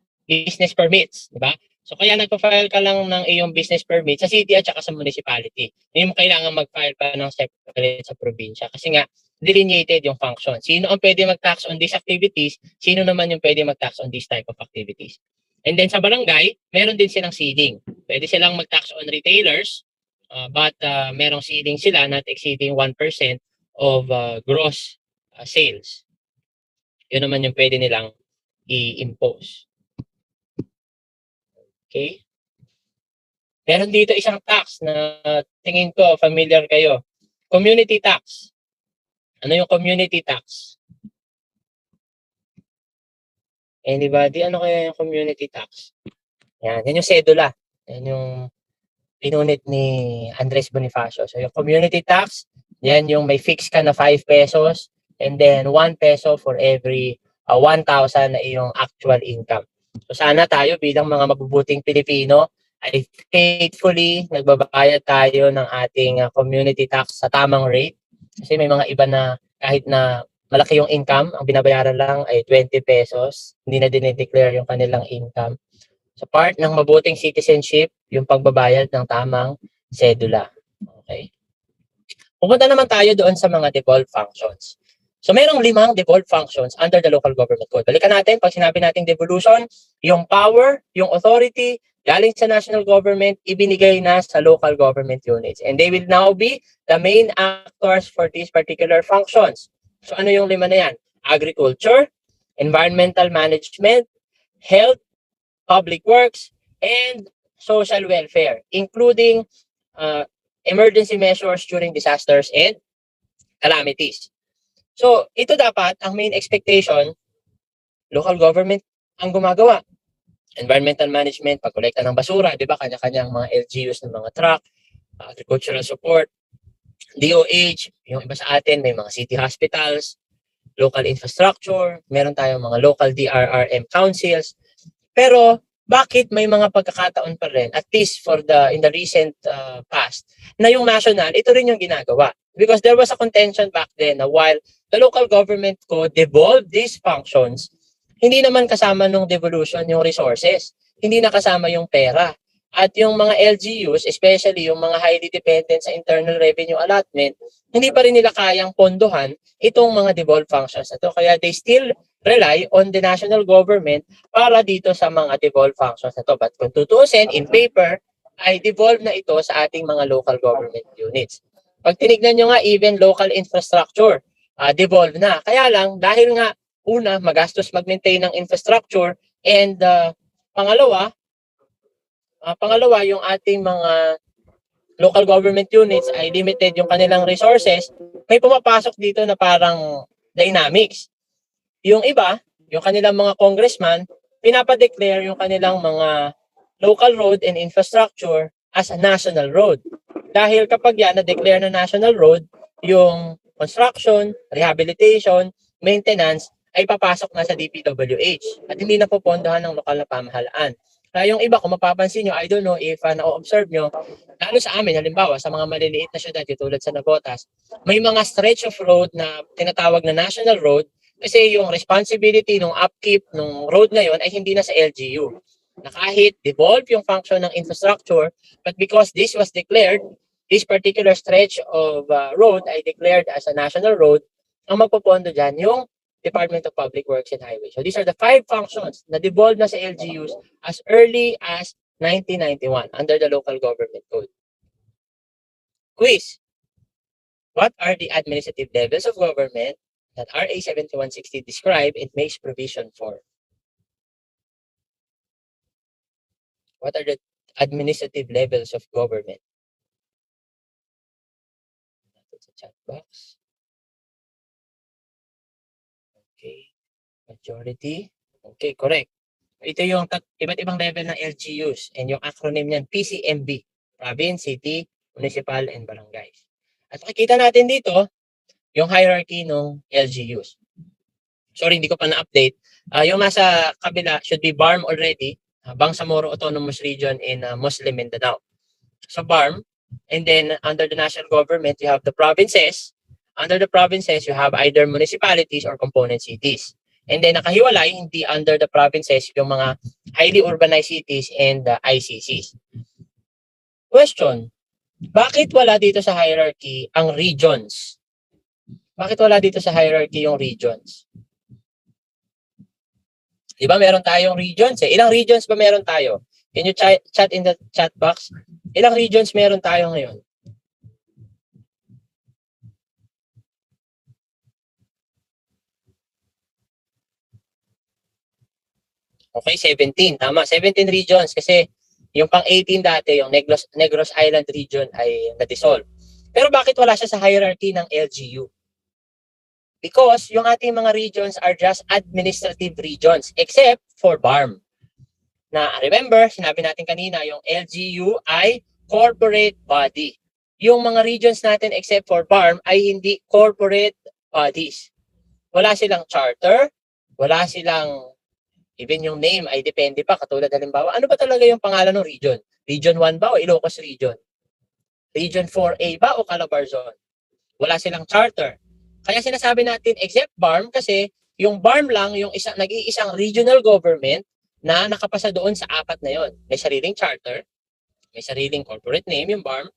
permits, di ba? So kaya nagpa-file ka lang ng iyong business permit sa city at saka sa municipality. Hindi mo kailangan mag-file pa ng separate sa probinsya kasi nga delineated yung function. Sino ang pwede mag-tax on these activities, sino naman yung pwede mag-tax on these type of activities. And then sa barangay, meron din silang ceiling. Pwede silang mag-tax on retailers, but merong ceiling sila not exceeding 1% of gross sales. Yun naman yung pwede nilang i-impose. Okay? Meron dito isang tax na tingin ko familiar kayo. Community tax. Ano yung community tax? Anybody? Ano kaya yung community tax? Yan yung sedula. Yan yung pinunit ni Andres Bonifacio. So yung community tax, yan yung may fix ka na 5 pesos and then 1 peso for every 1,000 na iyong actual income. So sana tayo bilang mga mabubuting Pilipino ay faithfully nagbabayad tayo ng ating community tax sa tamang rate. Kasi may mga iba na kahit na malaki yung income, ang binabayaran lang ay 20 pesos. Hindi na dinideclare yung kanilang income. So part ng mabuting citizenship, yung pagbabayad ng tamang sedula. Okay. Pupunta naman tayo doon sa mga devolved functions. So merong 5 devolved functions under the local government code. Balikan natin, pag sinabi nating devolution, yung power, yung authority, galing sa national government, ibinigay na sa local government units. And they will now be the main actors for these particular functions. So ano yung 5 na yan? Agriculture, environmental management, health, public works, and social welfare, including emergency measures during disasters and calamities. So, ito dapat, ang main expectation, local government ang gumagawa. Environmental management, pagkolekta ng basura, di ba? Kanya-kanyang mga LGUs ng mga truck, agricultural support, DOH, yung iba sa atin, may mga city hospitals, local infrastructure, meron tayong mga local DRRM councils. Pero bakit may mga pagkakataon pa rin, at least in the recent past, na yung national, ito rin yung ginagawa. Because there was a contention back then na while the local government code devolved these functions, hindi naman kasama nung devolution yung resources. Hindi na kasama yung pera. At yung mga LGUs, especially yung mga highly dependent sa internal revenue allotment, hindi pa rin nila kayang pondohan itong mga devolved functions na to. Kaya they still rely on the national government para dito sa mga devolved functions na to. But kung tutuusin, in paper, ay devolved na ito sa ating mga local government units. Pag tinignan nyo nga, even local infrastructure, devolved na. Kaya lang, dahil nga una, magastos mag-maintain ng infrastructure, and pangalawa, yung ating mga local government units ay limited yung kanilang resources, may pumapasok dito na parang dynamics. Yung iba, yung kanilang mga congressman, pinapadeclare yung kanilang mga local road and infrastructure as a national road. Dahil kapag yan na-declare na national road, yung construction, rehabilitation, maintenance ay papasok na sa DPWH at hindi na pupondohan ng lokal na pamahalaan. Kaya yung iba, kung mapapansin nyo, I don't know if na-observe nyo, lalo sa amin, halimbawa, sa mga maliliit na syudad, tulad sa Navotas, may mga stretch of road na tinatawag na national road kasi yung responsibility ng upkeep ng road na yon ay hindi na sa LGU. Na kahit devolve yung function ng infrastructure, but because this was declared, this particular stretch of road ay declared as a national road, ang magpopondo dyan yung Department of Public Works and Highways. So these are the 5 functions na devolved na sa LGUs as early as 1991 under the Local Government Code. Quiz. What are the administrative levels of government that RA 7160 describe and makes provision for? What are the administrative levels of government? Sa chat box. Okay. Majority. Okay, correct. Ito yung iba't ibang level ng LGUs and yung acronym niyan, PCMB. Province, City, Municipal, and Barangays. At makikita natin dito, yung hierarchy ng LGUs. Sorry, hindi ko pa na-update. Yung nasa kabila should be BARM already, Bangsamoro Autonomous Region in Muslim Mindanao. So BARM, and then under the national government, you have the provinces. Under the provinces, you have either municipalities or component cities. And then nakahiwalay, hindi under the provinces, yung mga highly urbanized cities and ICCs. Question, bakit wala dito sa hierarchy ang regions? Bakit wala dito sa hierarchy yung regions? Di ba meron tayong regions eh? Ilang regions ba meron tayo? Can you chat in the chat box? Ilang regions meron tayo ngayon? Okay, 17. Tama, 17 regions kasi yung pang 18 dati, yung Negros Island region ay na-dissolve. Pero bakit wala siya sa hierarchy ng LGU? Because yung ating mga regions are just administrative regions except for BARM. Na remember, sinabi natin kanina, yung LGU ay corporate body. Yung mga regions natin except for BARM ay hindi corporate bodies. Wala silang charter, wala silang, even yung name ay depende pa. Katulad halimbawa, ano ba talaga yung pangalan ng region? Region 1 ba o Ilocos Region? Region 4A ba o Calabarzon? Wala silang charter. Kaya sinasabi natin except BARM kasi yung BARM lang yung nag-iisang regional government na nakapasa doon sa 4 na yon. May sariling charter, may sariling corporate name yung BARM,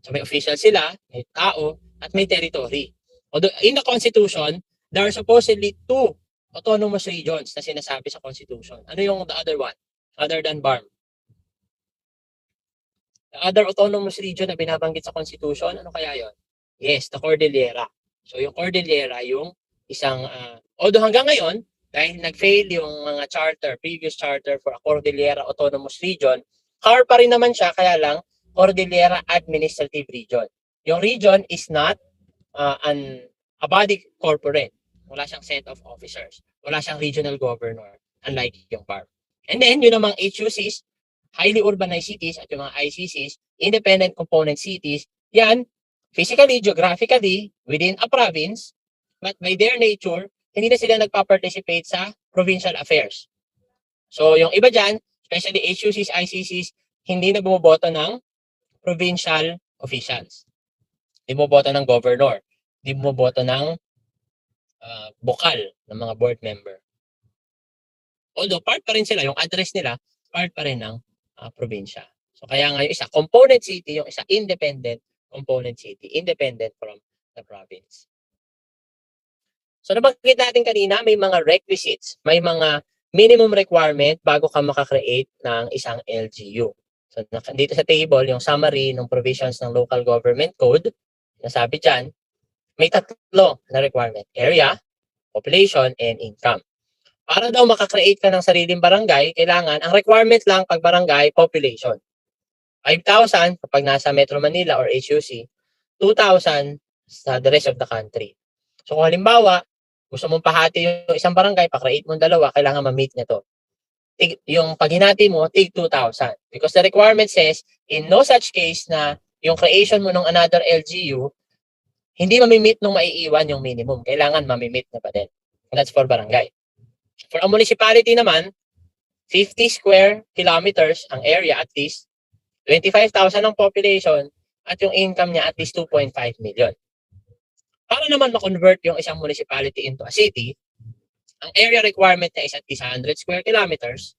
so may official sila, may tao, at may territory. Although in the Constitution, there are supposedly 2 autonomous regions na sinasabi sa Constitution. Ano yung the other one? Other than BARM? The other autonomous region na binabanggit sa Constitution, ano kaya yon? Yes, the Cordillera. So yung Cordillera, yung isang, although hanggang ngayon, dahil nag-fail yung mga previous charter for a Cordillera Autonomous Region, CAR pa rin naman siya, kaya lang Cordillera Administrative Region. Yung region is not a body corporate. Wala siyang set of officers. Wala siyang regional governor, unlike yung BARM. And then, yun namang HUCs, highly urbanized cities, at yung mga ICCs, independent component cities, yan, physically, geographically, within a province, but by their nature, hindi na sila nagpa-participate sa provincial affairs. So, yung iba dyan, especially HUCs, ICCs, hindi na bumoboto ng provincial officials. Hindi bumoboto ng governor. Hindi bumoboto ng bokal ng mga board member. Although, part pa rin sila, yung address nila, part pa rin ng probinsya. So, kaya nga yung isa, component city, yung isa, independent component city, independent from the province. So nabanggit natin kanina, may mga requisites, may mga minimum requirement bago ka makakreate ng isang LGU. So dito sa table, yung summary ng provisions ng Local Government Code, nasabi dyan, may 3 na requirement. Area, population, and income. Para daw makakreate ka ng sariling barangay, kailangan, ang requirement lang pag barangay, population. 5,000 kapag nasa Metro Manila or HUC, 2,000 sa the rest of the country. So kung halimbawa, gusto mong pahati yung isang barangay, pa-create mong dalawa, kailangan ma-meet niya to. Yung paghinati mo, take 2,000. Because the requirement says, in no such case na yung creation mo ng another LGU, hindi mamimit nung maiiwan yung minimum. Kailangan mamimit na pa din. That's for barangay. For a municipality naman, 50 square kilometers ang area at least, 25,000 ang population, at yung income niya at least 2.5 million. Para naman ma-convert yung isang municipality into a city, ang area requirement niya is at least 100 square kilometers.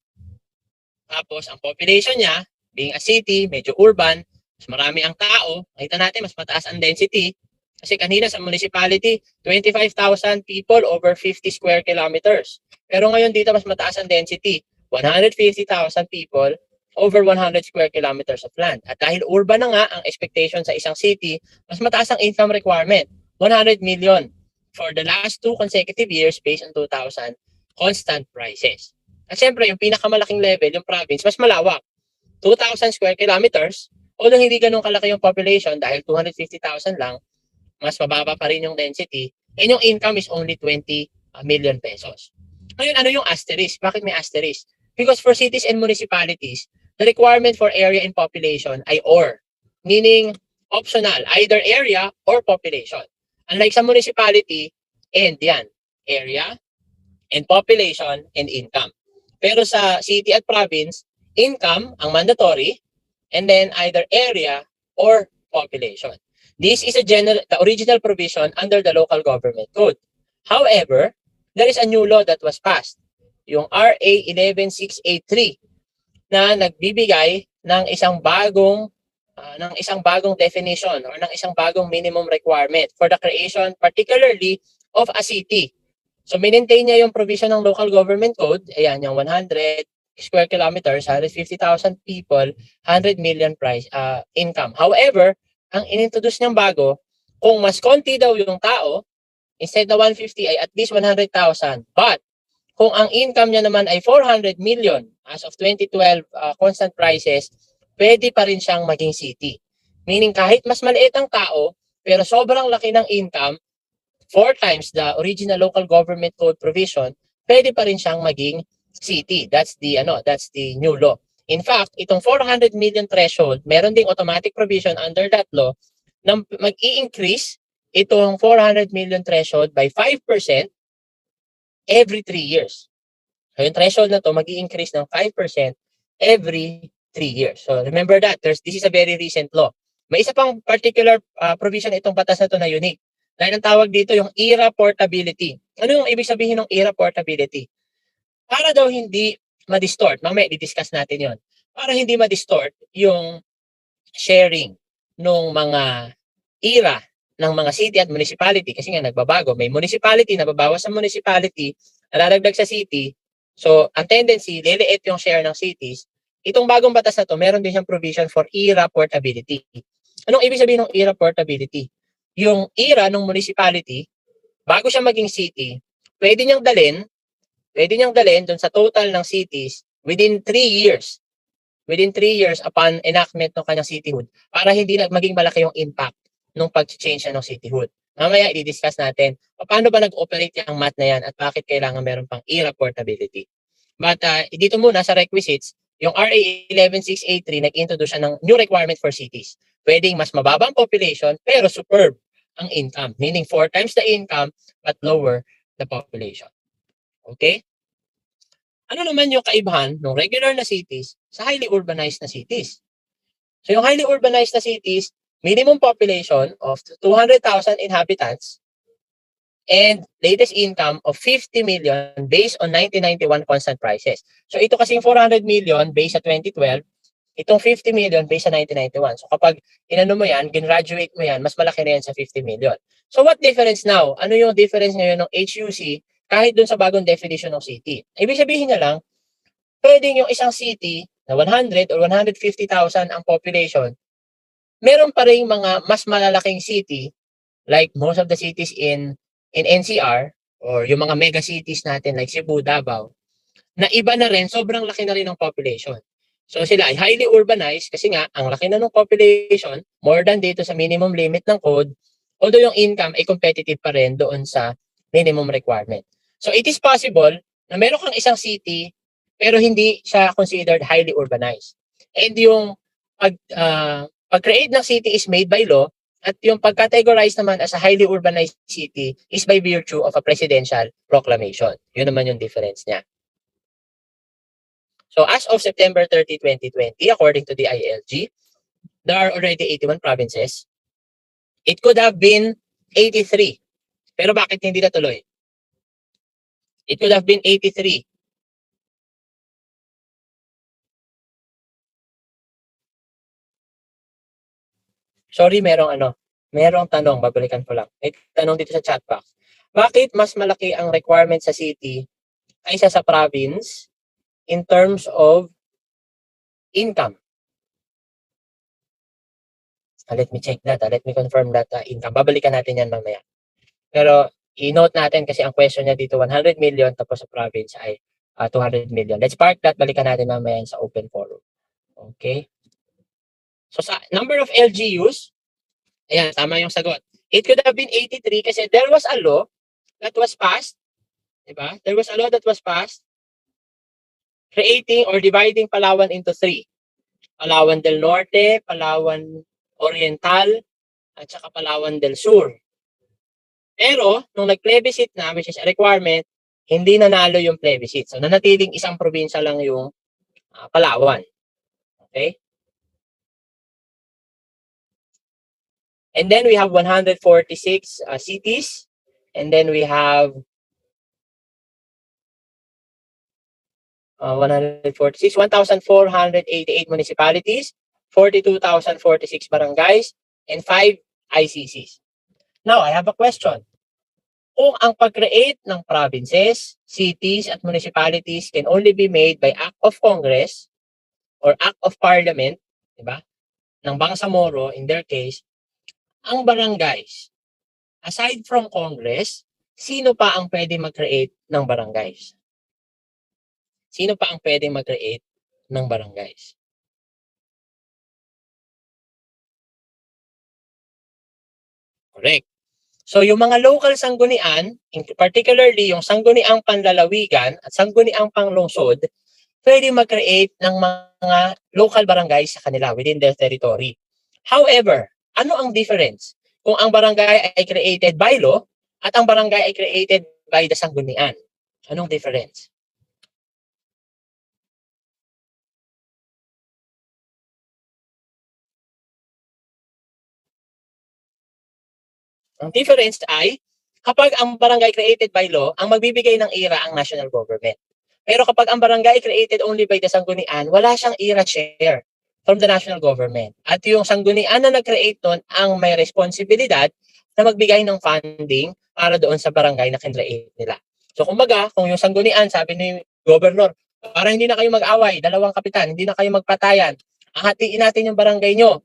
Tapos, ang population niya, being a city, medyo urban, mas marami ang tao, nakita natin mas mataas ang density. Kasi kanina sa municipality, 25,000 people over 50 square kilometers. Pero ngayon dito mas mataas ang density, 150,000 people over 100 square kilometers of land. At dahil urban na nga ang expectation sa isang city, mas mataas ang income requirement, 100 million for the last 2 consecutive years based on 2,000 constant prices. At syempre, yung pinakamalaking level, yung province, mas malawak. 2,000 square kilometers, although hindi ganun kalaki yung population dahil 250,000 lang, mas mababa pa rin yung density, and yung income is only 20 million pesos. Ngayon, ano yung asterisk? Bakit may asterisk? Because for cities and municipalities, the requirement for area and population ay or, meaning optional, either area or population. Unlike sa municipality, and yan, area and population and income. Pero sa city at province, income ang mandatory, and then either area or population. This is the original provision under the local government code. However, there is a new law that was passed, yung RA 11683, na nagbibigay ng isang bagong definition or ng isang bagong minimum requirement for the creation particularly of a city. So maintain niya yung provision ng local government code, ayan yung 100 square kilometers, 150,000 people, 100 million income. However, ang inintroduce niyang bago, kung mas konti daw yung tao, instead na 150 ay at least 100,000. But kung ang income niya naman ay 400 million as of 2012 constant prices, pwede pa rin siyang maging city. Meaning kahit mas maliit ang tao, pero sobrang laki ng income, 4 times the original local government code provision, pwede pa rin siyang maging city. That's the new law. In fact, itong 400 million threshold, meron ding automatic provision under that law na mag-i-increase itong 400 million threshold by 5% every 3 years. So yung threshold na to mag-i-increase ng 5% every 3 years. So remember that, this is a very recent law. May isa pang particular provision itong batas na to na unique. Dahil ang tawag dito yung ERA portability. Ano yung ibig sabihin ng ERA portability? Para daw hindi ma-distort, mamaya i-discuss natin yon. Para hindi ma-distort yung sharing ng mga ERA ng mga city at municipality kasi nga nagbabago. May municipality, nababawas sa municipality, nalalagdag sa city. So, ang tendency, liliit yung share ng cities. Itong bagong batas na to, meron din siyang provision for ERA portability. Anong ibig sabihin ng ERA portability? Yung ERA ng municipality, bago siya maging city, pwede niyang dalhin doon sa total ng cities within 3 years. Within 3 years upon enactment ng kanyang cityhood para hindi maging malaki yung impact ng pag-change ng cityhood. Mamaya i-discuss natin paano ba nag-operate yung math na yan at bakit kailangan meron pang ERA portability. But dito muna sa requisites, yung RA 11683 nag-introduce siya ng new requirement for cities. Pwedeng mas mababang population pero superb ang income. Meaning 4 times the income but lower the population. Okay? Ano naman yung kaibahan ng regular na cities sa highly urbanized na cities? So yung highly urbanized na cities, minimum population of 200,000 inhabitants and latest income of 50 million based on 1991 constant prices. So ito kasing 400 million based sa 2012, itong 50 million based sa 1991. So kapag inano mo yan, graduate mo yan, mas malaki na yan sa 50 million. So what difference now? Ano yung difference ngayon ng HUC kahit dun sa bagong definition ng city? Ibig sabihin na lang, pwedeng yung isang city na 100 or 150,000 ang population, meron pa rin mga mas malalaking city like most of the cities in NCR or yung mga mega cities natin like Cebu, Davao, na iba na rin, sobrang laki na rin ng population. So sila ay highly urbanized kasi nga, ang laki na ng population, more than dito sa minimum limit ng code, although yung income ay competitive pa rin doon sa minimum requirement. So it is possible na meron kang isang city, pero hindi siya considered highly urbanized. And yung pag-create ng city is made by law, at yung pag-categorize naman as a highly urbanized city is by virtue of a presidential proclamation. Yun naman yung difference niya. So as of September 30, 2020, according to the ILG, there are already 81 provinces. It could have been 83. Pero bakit hindi natuloy? It could have been 83. Sorry, merong tanong, babalikan ko lang. May tanong dito sa chat box. Bakit mas malaki ang requirement sa city kaysa sa province in terms of income? Let me check that. Let me confirm that income. Babalikan natin yan mamaya. Pero i-note natin kasi ang question niya dito 100 million tapos sa province ay 200 million. Let's park that. Balikan natin mamaya sa open forum. Okay? So sa number of LGUs, ayan, tama yung sagot. It could have been 83 kasi there was a law that was passed. Diba? There was a law that was passed creating or dividing Palawan into 3. Palawan del Norte, Palawan Oriental, at saka Palawan del Sur. Pero, nung nag-plebiscite na, which is a requirement, hindi nanalo yung plebiscite. So, nanatiling isang probinsya lang yung Palawan. Okay? And then, we have 146 cities. And then, we have 146, 1,488 municipalities, 42,046 barangays, and 5 ICCs. Now, I have a question. Kung ang pag-create ng provinces, cities, at municipalities can only be made by act of Congress or act of Parliament, di ba? Ng Bangsamoro, in their case, ang barangays, aside from Congress, sino pa ang pwede mag-create ng barangays? Sino pa ang pwede mag-create ng barangays? Correct. So yung mga local sanggunian, particularly yung sangguniang panlalawigan at sangguniang panglungsod, pwede mag-create ng mga local barangays sa kanila within their territory. However, ano ang difference kung ang barangay ay created by law at ang barangay ay created by the sanggunian? Anong difference? Ang difference ay kapag ang barangay created by law, ang magbibigay ng IRA ang national government. Pero kapag ang barangay created only by the sanggunian, wala siyang IRA share from the national government. At yung sanggunian na nag-create nun ang may responsibilidad na magbigay ng funding para doon sa barangay na kinreate nila. So kumbaga, kung yung sanggunian, sabi ni Governor, para hindi na kayo mag-away, dalawang kapitan, hindi na kayo magpatayan, hatiin natin yung barangay nyo,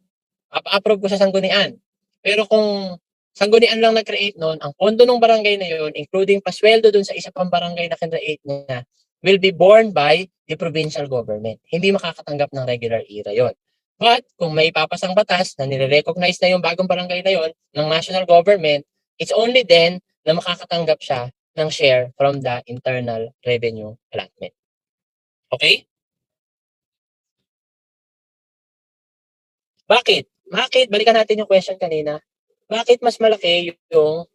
approve ko sa sanggunian. Pero kung sanggunian lang nag-create noon, ang pondo ng barangay na yun, including pasweldo dun sa isa pang barangay na kinreate niya, will be borne by the provincial government. Hindi makakatanggap ng regular IRA yon. But kung may ipapasang batas na nire-recognize na yung bagong barangay na yon ng national government, it's only then na makakatanggap siya ng share from the internal revenue allotment. Okay? Bakit? Balikan natin yung question kanina. Bakit mas malaki yung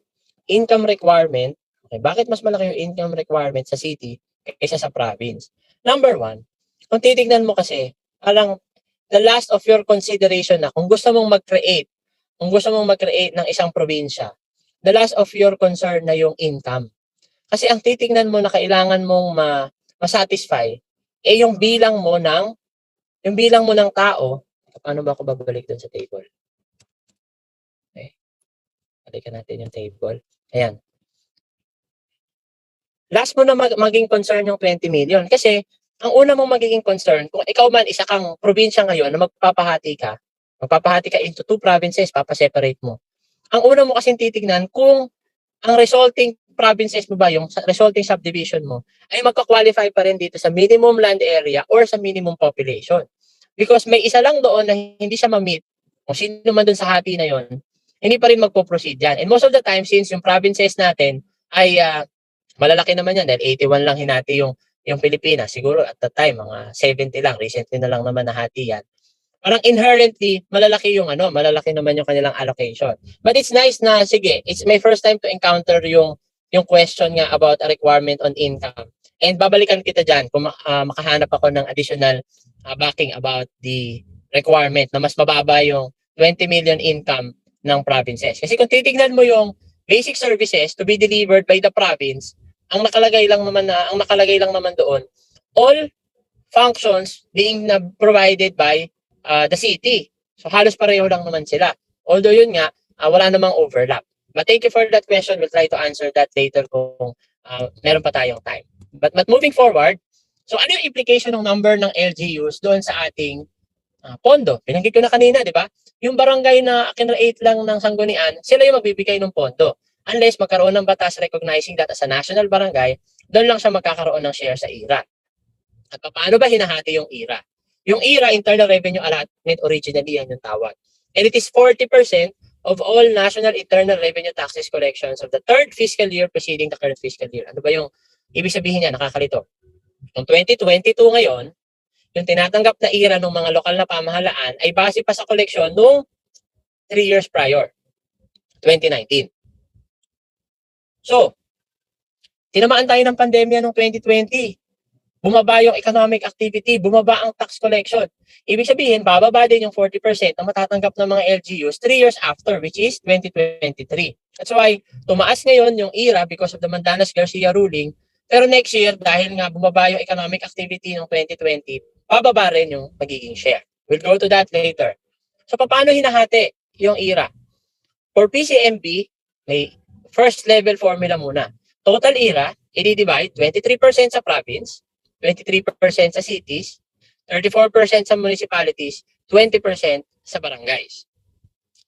income requirement? Okay, bakit mas malaki yung income requirement sa city kaysa sa province? Number one, kung titignan mo kasi, parang the last of your consideration na kung gusto mong mag-create ng isang probinsya, the last of your concern na yung income. Kasi ang titignan mo na kailangan mong ma-satisfy yung bilang mo ng tao. Paano ba ako babalik doon sa table? Okay. Balikan natin yung table. Ayan. Last mo na maging concern yung 20 million. Kasi, ang una mong magiging concern, kung ikaw man isa kang probinsya ngayon na magpapahati ka into 2 provinces, papaseparate mo. Ang una mo kasing titignan kung ang resulting provinces mo ba, yung resulting subdivision mo, ay magka-qualify pa rin dito sa minimum land area or sa minimum population. Because may isa lang doon na hindi siya ma-meet, kung sino man doon sa hati na yon, hindi pa rin magpo-proceed yan. And most of the time, since yung provinces natin ay malalaki naman yan, dahil 81 lang hinati yung Pilipinas, siguro at the time, mga 70 lang, recently na lang naman nahati yan. Parang inherently, malalaki naman yung kanilang allocation. But it's nice na, sige, it's my first time to encounter yung question nga about a requirement on income. And babalikan kita dyan kung makahanap ako ng additional backing about the requirement na mas mababa yung 20 million income ng provinces. Kasi kung titignan mo yung basic services to be delivered by the province, ang nakalagay lang naman doon, all functions being provided by the city. So halos pareho lang naman sila. Although yun nga, wala namang overlap. But thank you for that question. We'll try to answer that later kung meron pa tayong time. But moving forward, so ano yung implication ng number ng LGUs doon sa ating pondo? Binanggit ko na kanina, di ba? Yung barangay na kinreate lang ng sanggunian, sila yung magbibigay ng pondo. Unless magkaroon ng batas recognizing that as a national barangay, doon lang siya magkakaroon ng share sa IRA. At paano ba hinahati yung IRA? Yung IRA, Internal Revenue Allotment, originally yan yung tawag. And it is 40% of all national internal revenue taxes collections of the third fiscal year preceding the current fiscal year. Ano ba yung ibig sabihin niya? Nakakalito. Noong 2022 ngayon, yung tinatanggap na IRA ng mga lokal na pamahalaan ay base pa sa koleksyon noong 3 years prior, 2019. So, tinamaan tayo ng pandemya noong 2020. Bumaba yung economic activity, bumaba ang tax collection. Ibig sabihin, bababa din yung 40% na matatanggap ng mga LGUs 3 years after, which is 2023. That's why, tumaas ngayon yung IRA because of the Mandanas-Garcia ruling. Pero next year, dahil nga bumaba yung economic activity ng 2020, bababa rin yung magiging share. We'll go to that later. So, paano hinahati yung IRA? For PCMB, may first level formula muna. Total IRA, i-divide 23% sa province, 23% sa cities, 34% sa municipalities, 20% sa barangays.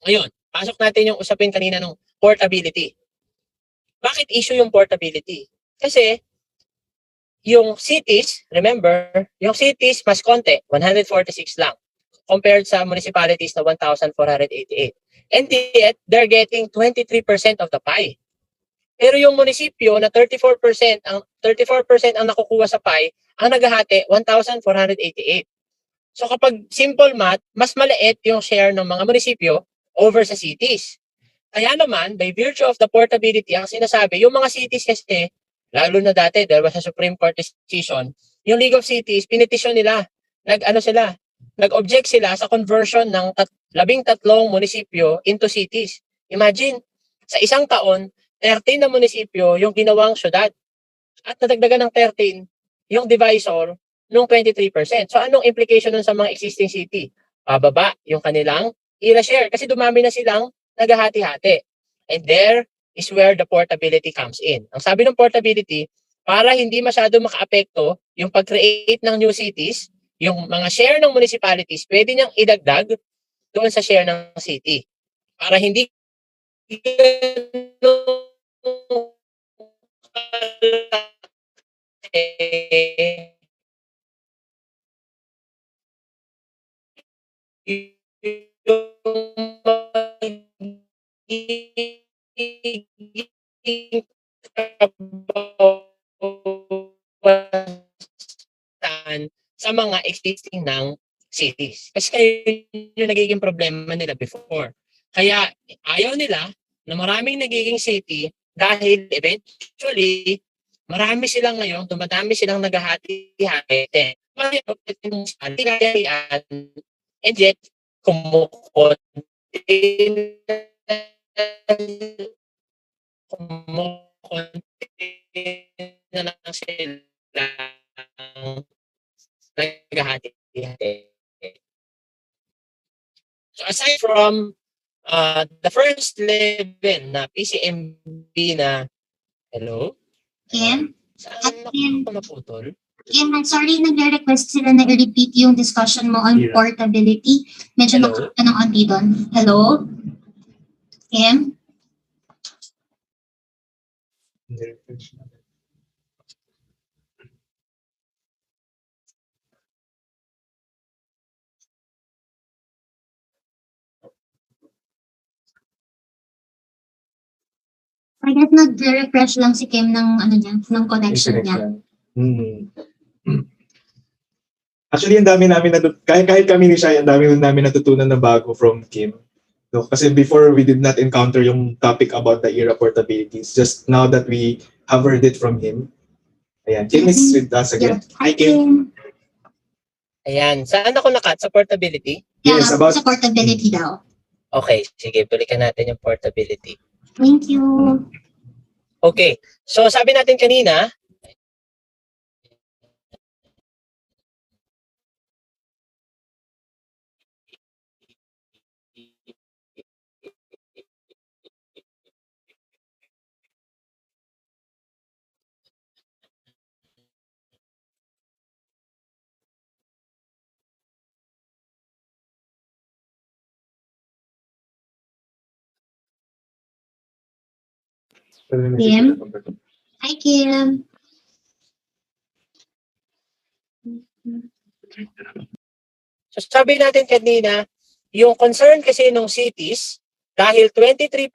Ngayon, pasok natin yung usapin kanina ng portability. Bakit issue yung portability? Kasi yung cities, remember, yung cities mas konti, 146 lang, compared sa municipalities na 1,488. And yet, they're getting 23% of the pie. Pero yung munisipyo na 34% ang nakukuha sa pie, ang naghahati 1,488. So kapag simple math, mas maliit yung share ng mga munisipyo over sa cities. Kaya naman, by virtue of the portability, ang sinasabi, yung mga cities kasi, lalo na dati, there was a Supreme Court decision, yung League of Cities, pinitisyon nila, nag-object sila sa conversion ng 13 munisipyo into cities. Imagine, sa isang taon, 13 na munisipyo yung ginawang syudad. At nadagdagan ng 13 yung divisor nung 23%. So anong implication nun sa mga existing city? Bababa yung kanilang IRA share kasi dumami na silang naghahati-hati. And there is where the portability comes in. Ang sabi ng portability, para hindi masyado maka-apekto yung pag-create ng new cities, yung mga share ng municipalities, pwede niyang idagdag doon sa share ng city. Para hindi sa mga existing ng cities. Kasi kayo yung nagiging problema nila before. Kaya ayaw nila na maraming nagiging city dahil eventually marami silang ngayon, dumadami silang naghahati-hati. And yet, kumukonti na lang sila naghahati-hati. So aside from the first level na PCMB na, hello? Ken? Saan Ken, ako naputol? Ken, I'm sorry, nagre-request sila na i-repeat yung discussion mo on Yeah. portability. Medyo Hello? nakakita ng onti doon. Hello? Ken? I guess nag-refresh lang si Kim ng ano niya, ng connection niya. Hmm. Actually, ang dami namin kahit kami ni Shai, ang dami namin natutunan na bago from Kim. No, kasi before we did not encounter yung topic about the era portabilities. Just now that we have heard it from him. Ayan, Kim is with us again. Yeah. Hi, Kim. Ayan. Saan ako nakat? Sa portability? Yes, Yeah, about sa portability daw. Okay, sige. Balikan natin yung portability. Thank you. Okay. So, sabi natin kanina, Kim? Hi, Kim. so sabi natin kanina, yung concern kasi nung cities, dahil 23%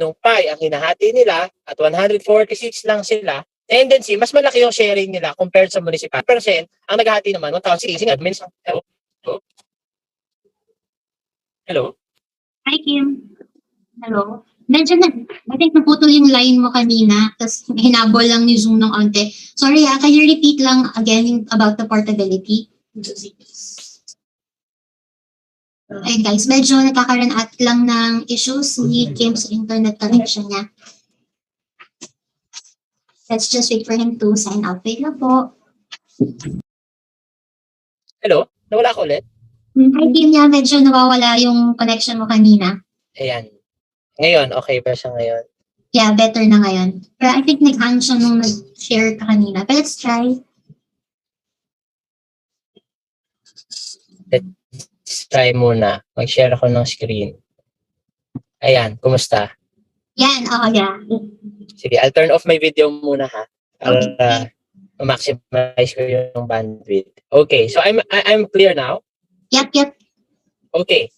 nung pie ang hinahati nila at 146 lang sila, tendency, mas malaki yung sharing nila compared sa municipal. Percent, ang naghahati naman, 1,060 admins. Hello? Hello? Hi, Kim. Hello. Medyo I think naputol yung line mo kanina, tapos hinabol lang ni Zoom ng onte. Sorry can you repeat lang again about the portability? Ay guys, medyo nagkakaroon at lang ng issues ni Kim sa internet connection niya. Let's just wait for him to sign out. Wait na po. Hello? Nawala ko ulit? Hi, Kim niya. Medyo nawawala yung connection mo kanina. Ayan. Ngayon, okay ba siya ngayon? Yeah, better na ngayon. Pero I think nag-hang siya nung nag-share ka kanina. But let's try. Let's try muna. Mag-share ako ng screen. Ayan, kumusta? Yan, yeah. Sige, I'll turn off my video muna ha. Para ma-maximize ko yung bandwidth. Okay, so I'm clear now. Yep. Okay.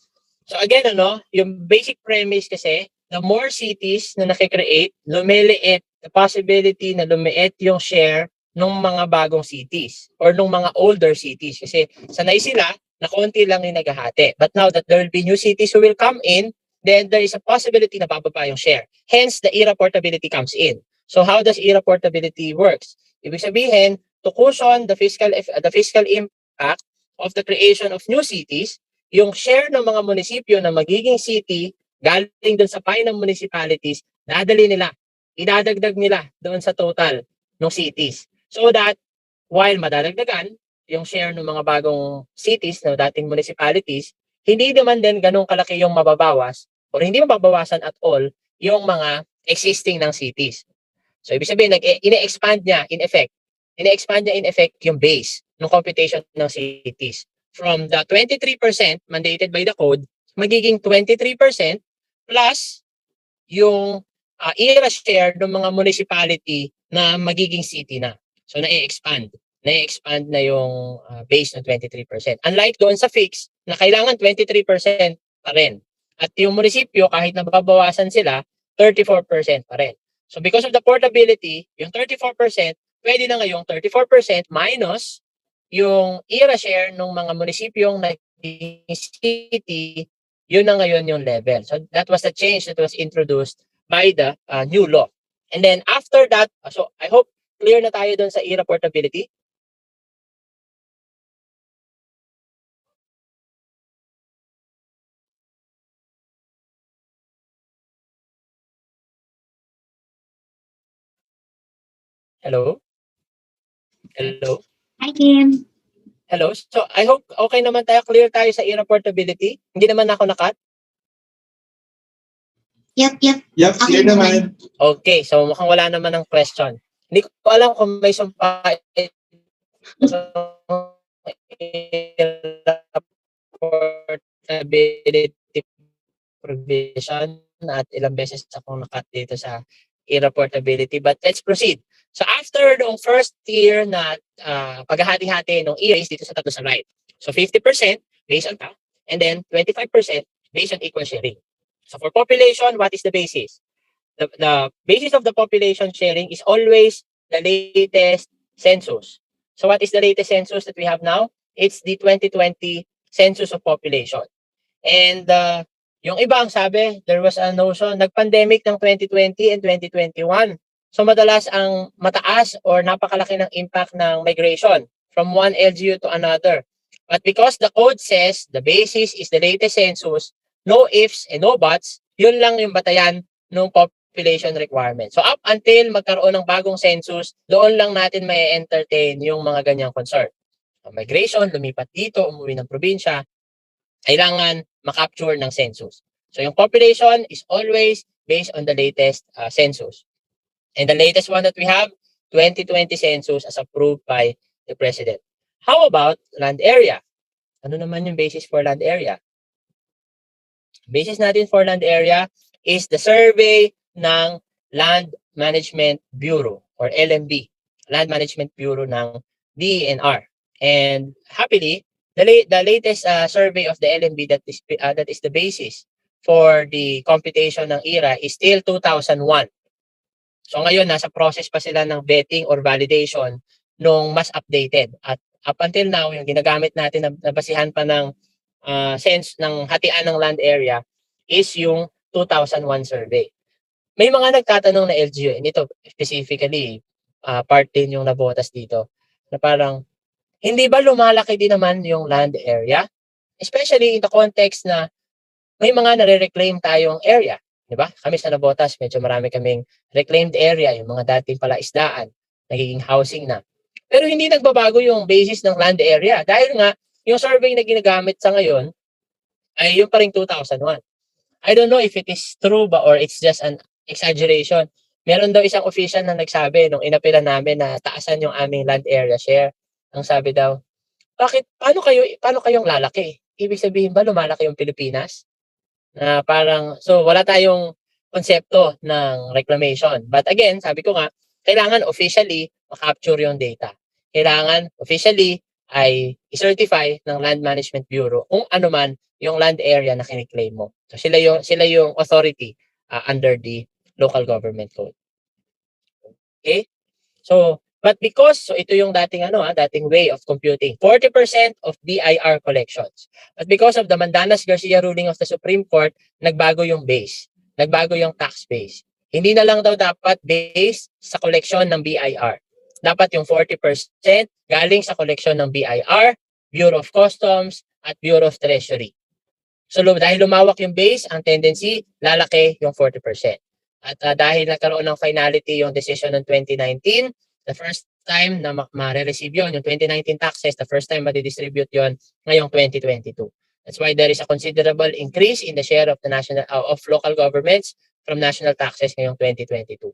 So again, yung basic premise kasi, the more cities na nakikreate, lumiliit, the possibility na lumiit yung share ng mga bagong cities or ng mga older cities. Kasi sanay sila na konti lang yung naghahati. But now that there will be new cities who will come in, then there is a possibility na bababa yung share. Hence, the era portability comes in. So how does era portability works? Ibig sabihin, to cushion the fiscal impact of the creation of new cities, yung share ng mga munisipyo na magiging city galing dun sa pie ng municipalities, idadagdag nila doon sa total ng cities. So that, while madadagdagan yung share ng mga bagong cities na dating municipalities, hindi naman din ganun kalaki yung mababawas or hindi mababawasan at all yung mga existing ng cities. So, ibig sabihin, ine-expand niya in effect yung base ng computation ng cities. From the 23% mandated by the code, magiging 23% plus yung era share ng mga municipality na magiging city na. So, na-expand na yung base ng 23%. Unlike doon sa fix, na kailangan 23% pa rin. At yung munisipyo, kahit nababawasan sila, 34% pa rin. So, because of the portability, yung 34%, pwede na ngayong 34% minus yung era share ng mga munisipyong naging city, yun na ngayon yung level. So, that was the change that was introduced by the new law. And then after that, so I hope clear na tayo doon sa era portability. Hello? Hi, Kim. Hello? So I hope okay naman tayo, clear tayo sa era portability. Hindi naman ako nakat. Yep. Yep, clear naman. Okay, so mukhang wala naman ng question. Hindi ko alam kung may sumpa portability provision at ilang beses akong nakat dito sa ERA portability. But let's proceed. So after the first year na paghahati-hati ng ERAs dito sa tatlo sa right. So 50% based on count, and then 25% based on equal sharing. So for population, what is the basis? The basis of the population sharing is always the latest census. So what is the latest census that we have now? It's the 2020 census of population. And yung iba ang sabi, there was a notion, nag-pandemic ng 2020 and 2021. So madalas ang mataas or napakalaki ng impact ng migration from one LGU to another. But because the code says the basis is the latest census, no ifs and no buts, yun lang yung batayan ng population requirement. So up until magkaroon ng bagong census, doon lang natin may entertain yung mga ganyang concern. Migration, lumipat dito, umuwi ng probinsya, kailangan makapture ng census. So yung population is always based on the latest census. And the latest one that we have, 2020 census as approved by the President. How about land area? Ano naman yung basis for land area? Basis natin for land area is the survey ng Land Management Bureau or LMB, Land Management Bureau ng DENR. And happily, the latest survey of the LMB that is the basis for the computation ng ERA is still 2001. So ngayon, nasa process pa sila ng vetting or validation nung mas updated. At up until now, yung ginagamit natin na basihan pa ng sense ng hatian ng land area is yung 2001 survey. May mga nagtatanong na LGU, and ito specifically, part din yung nabotas dito, na parang, hindi ba lumalaki din naman yung land area? Especially in the context na may mga nare-reclaim tayong area. Diba? Kami sa Nabotas, medyo marami kaming reclaimed area, yung mga dating palaisdaan, nagiging housing na. Pero hindi nagbabago yung basis ng land area. Dahil nga, yung survey na ginagamit sa ngayon, ay yung pa rin 2001. I don't know if it is true ba or it's just an exaggeration. Meron daw isang official na nagsabi nung inapila namin na taasan yung aming land area share. Ang sabi daw, paano kayong lalaki? Ibig sabihin ba lumalaki yung Pilipinas? Na parang, so wala tayong konsepto ng reclamation. But again, sabi ko nga, kailangan officially makapture yung data. Kailangan officially ay i-certify ng Land Management Bureau kung ano man yung land area na kiniklaim mo. So sila yung authority under the local government code. Okay? So, but because, so ito yung dating dating way of computing. 40% of BIR collections. But because of the Mandanas-Garcia ruling of the Supreme Court, nagbago yung base. Nagbago yung tax base. Hindi na lang daw dapat base sa collection ng BIR. Dapat yung 40% galing sa collection ng BIR, Bureau of Customs, at Bureau of Treasury. So dahil lumawak yung base, ang tendency, lalaki yung 40%. At dahil nagkaroon ng finality yung decision ng 2019, the first time na ma-receive yun, yung 2019 taxes, the first time ma-distribute yun ngayong 2022. That's why there is a considerable increase in the share of the of local governments from national taxes ngayong 2022.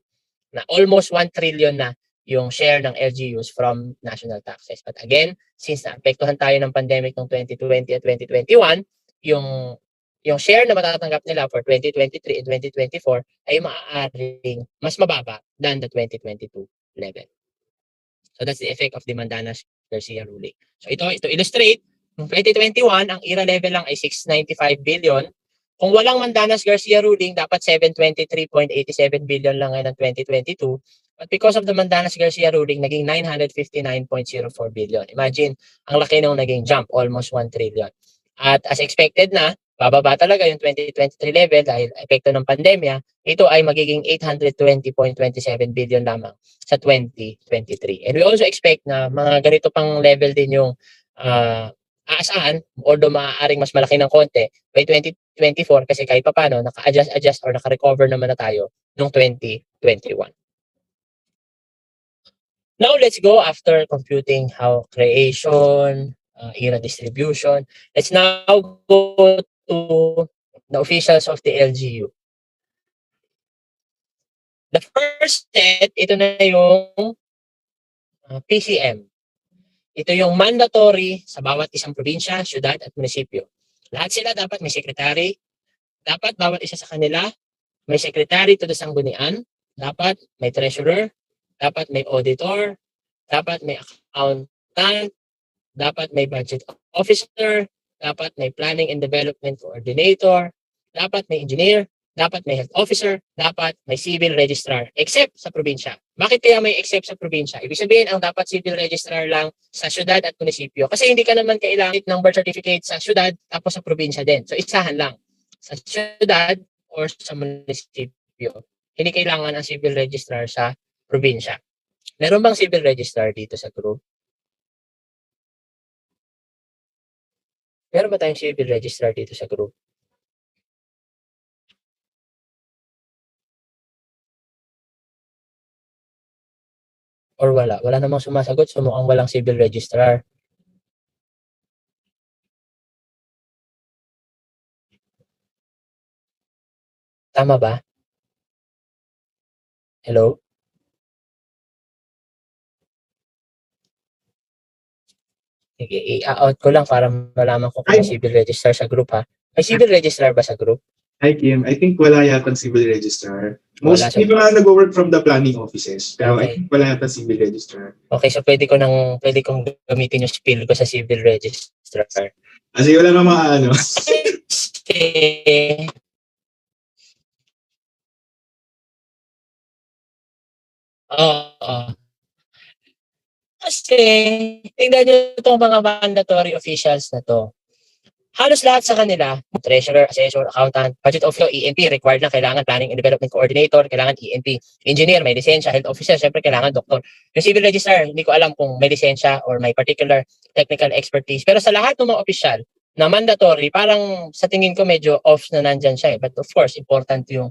Na almost 1 trillion na yung share ng LGUs from national taxes. But again, since naapektuhan tayo ng pandemic ng 2020 at 2021, yung share na matatanggap nila for 2023 and 2024 ay maaaring mas mababa than the 2022 level. So that's the effect of the Mandanas-Garcia ruling. So ito illustrate, noong 2021, ang ERA level lang ay 695 billion. Kung walang Mandanas-Garcia ruling, dapat 723.87 billion lang ngayon ng 2022. But because of the Mandanas-Garcia ruling, naging 959.04 billion. Imagine, ang laki nung naging jump, almost 1 trillion. At as expected na, bababa talaga yung 2023 level dahil epekto ng pandemya, ito ay magiging 820.27 billion lamang sa 2023. And we also expect na mga ganito pang level din yung aasahan, although maaaring mas malaki ng konti, by 2024 kasi kahit pa paano, naka-adjust or naka-recover naman na tayo noong 2021. Now, let's go after computing how creation, ERA distribution. Let's now go to the officials of the LGU. The first set, ito na yung PCM. Ito yung mandatory sa bawat isang probinsya, syudad at munisipyo. Lahat sila dapat may secretary. Dapat bawat isa sa kanila may secretary to the sanggunian, dapat may treasurer, dapat may auditor, dapat may accountant, dapat may budget officer, dapat may planning and development coordinator, dapat may engineer, dapat may health officer, dapat may civil registrar, except sa probinsya. Bakit kaya may except sa probinsya? Ibig sabihin, ang dapat civil registrar lang sa syudad at munisipyo. Kasi hindi ka naman kailangan ng birth certificate sa syudad tapos sa probinsya din. So, isahan lang. Sa syudad or sa munisipyo. Hindi kailangan ang civil registrar sa probinsya. Meron bang civil registrar dito sa group? Meron ba tayong civil registrar dito sa group? Or wala? Wala namang sumasagot, so mukhang walang civil registrar. Tama ba? Hello? Sige, i-out ko lang para malaman ko kung may civil registrar sa group ha. May civil registrar ba sa group? Hi Kim, I think wala yata civil registrar. Wala, Most people nga nag-work from the planning offices, pero I Okay. think wala yata civil registrar. Okay, so pwede kong gamitin yung spill ko sa civil registrar. Kasi wala namang ano. Kasi, oo. Kasi, tingnan nyo itong mga mandatory officials na to. Halos lahat sa kanila, treasurer, assessor, accountant, budget officer, ENP, required na kailangan planning and development coordinator, kailangan ENP, engineer, may lisensya, health officer, syempre kailangan doktor. Yung civil registrar, hindi ko alam kung may lisensya or may particular technical expertise. Pero sa lahat ng mga opisyal na mandatory, parang sa tingin ko medyo off na nandyan siya. But of course, important yung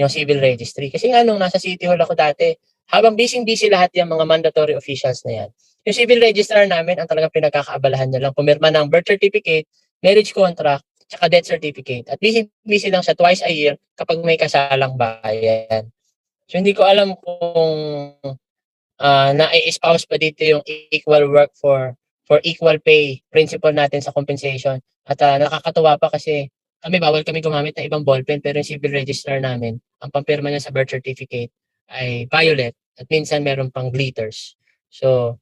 civil registry. Kasi nga nung nasa City Hall ako dati, habang busy-busy lahat yung mga mandatory officials na yan, yung civil registrar namin, ang talagang pinagkakaabalahan niya lang, pumirma ng birth certificate, marriage contract, tsaka death certificate. At busy lang siya twice a year kapag may kasalang bayan. So hindi ko alam kung na-espouse pa dito yung equal work for equal pay principle natin sa compensation. At nakakatuwa pa kasi bawal kami gumamit ng ibang ballpen pero yung civil registrar namin, ang pampirma niya sa birth certificate ay violet at minsan meron pang glitters. So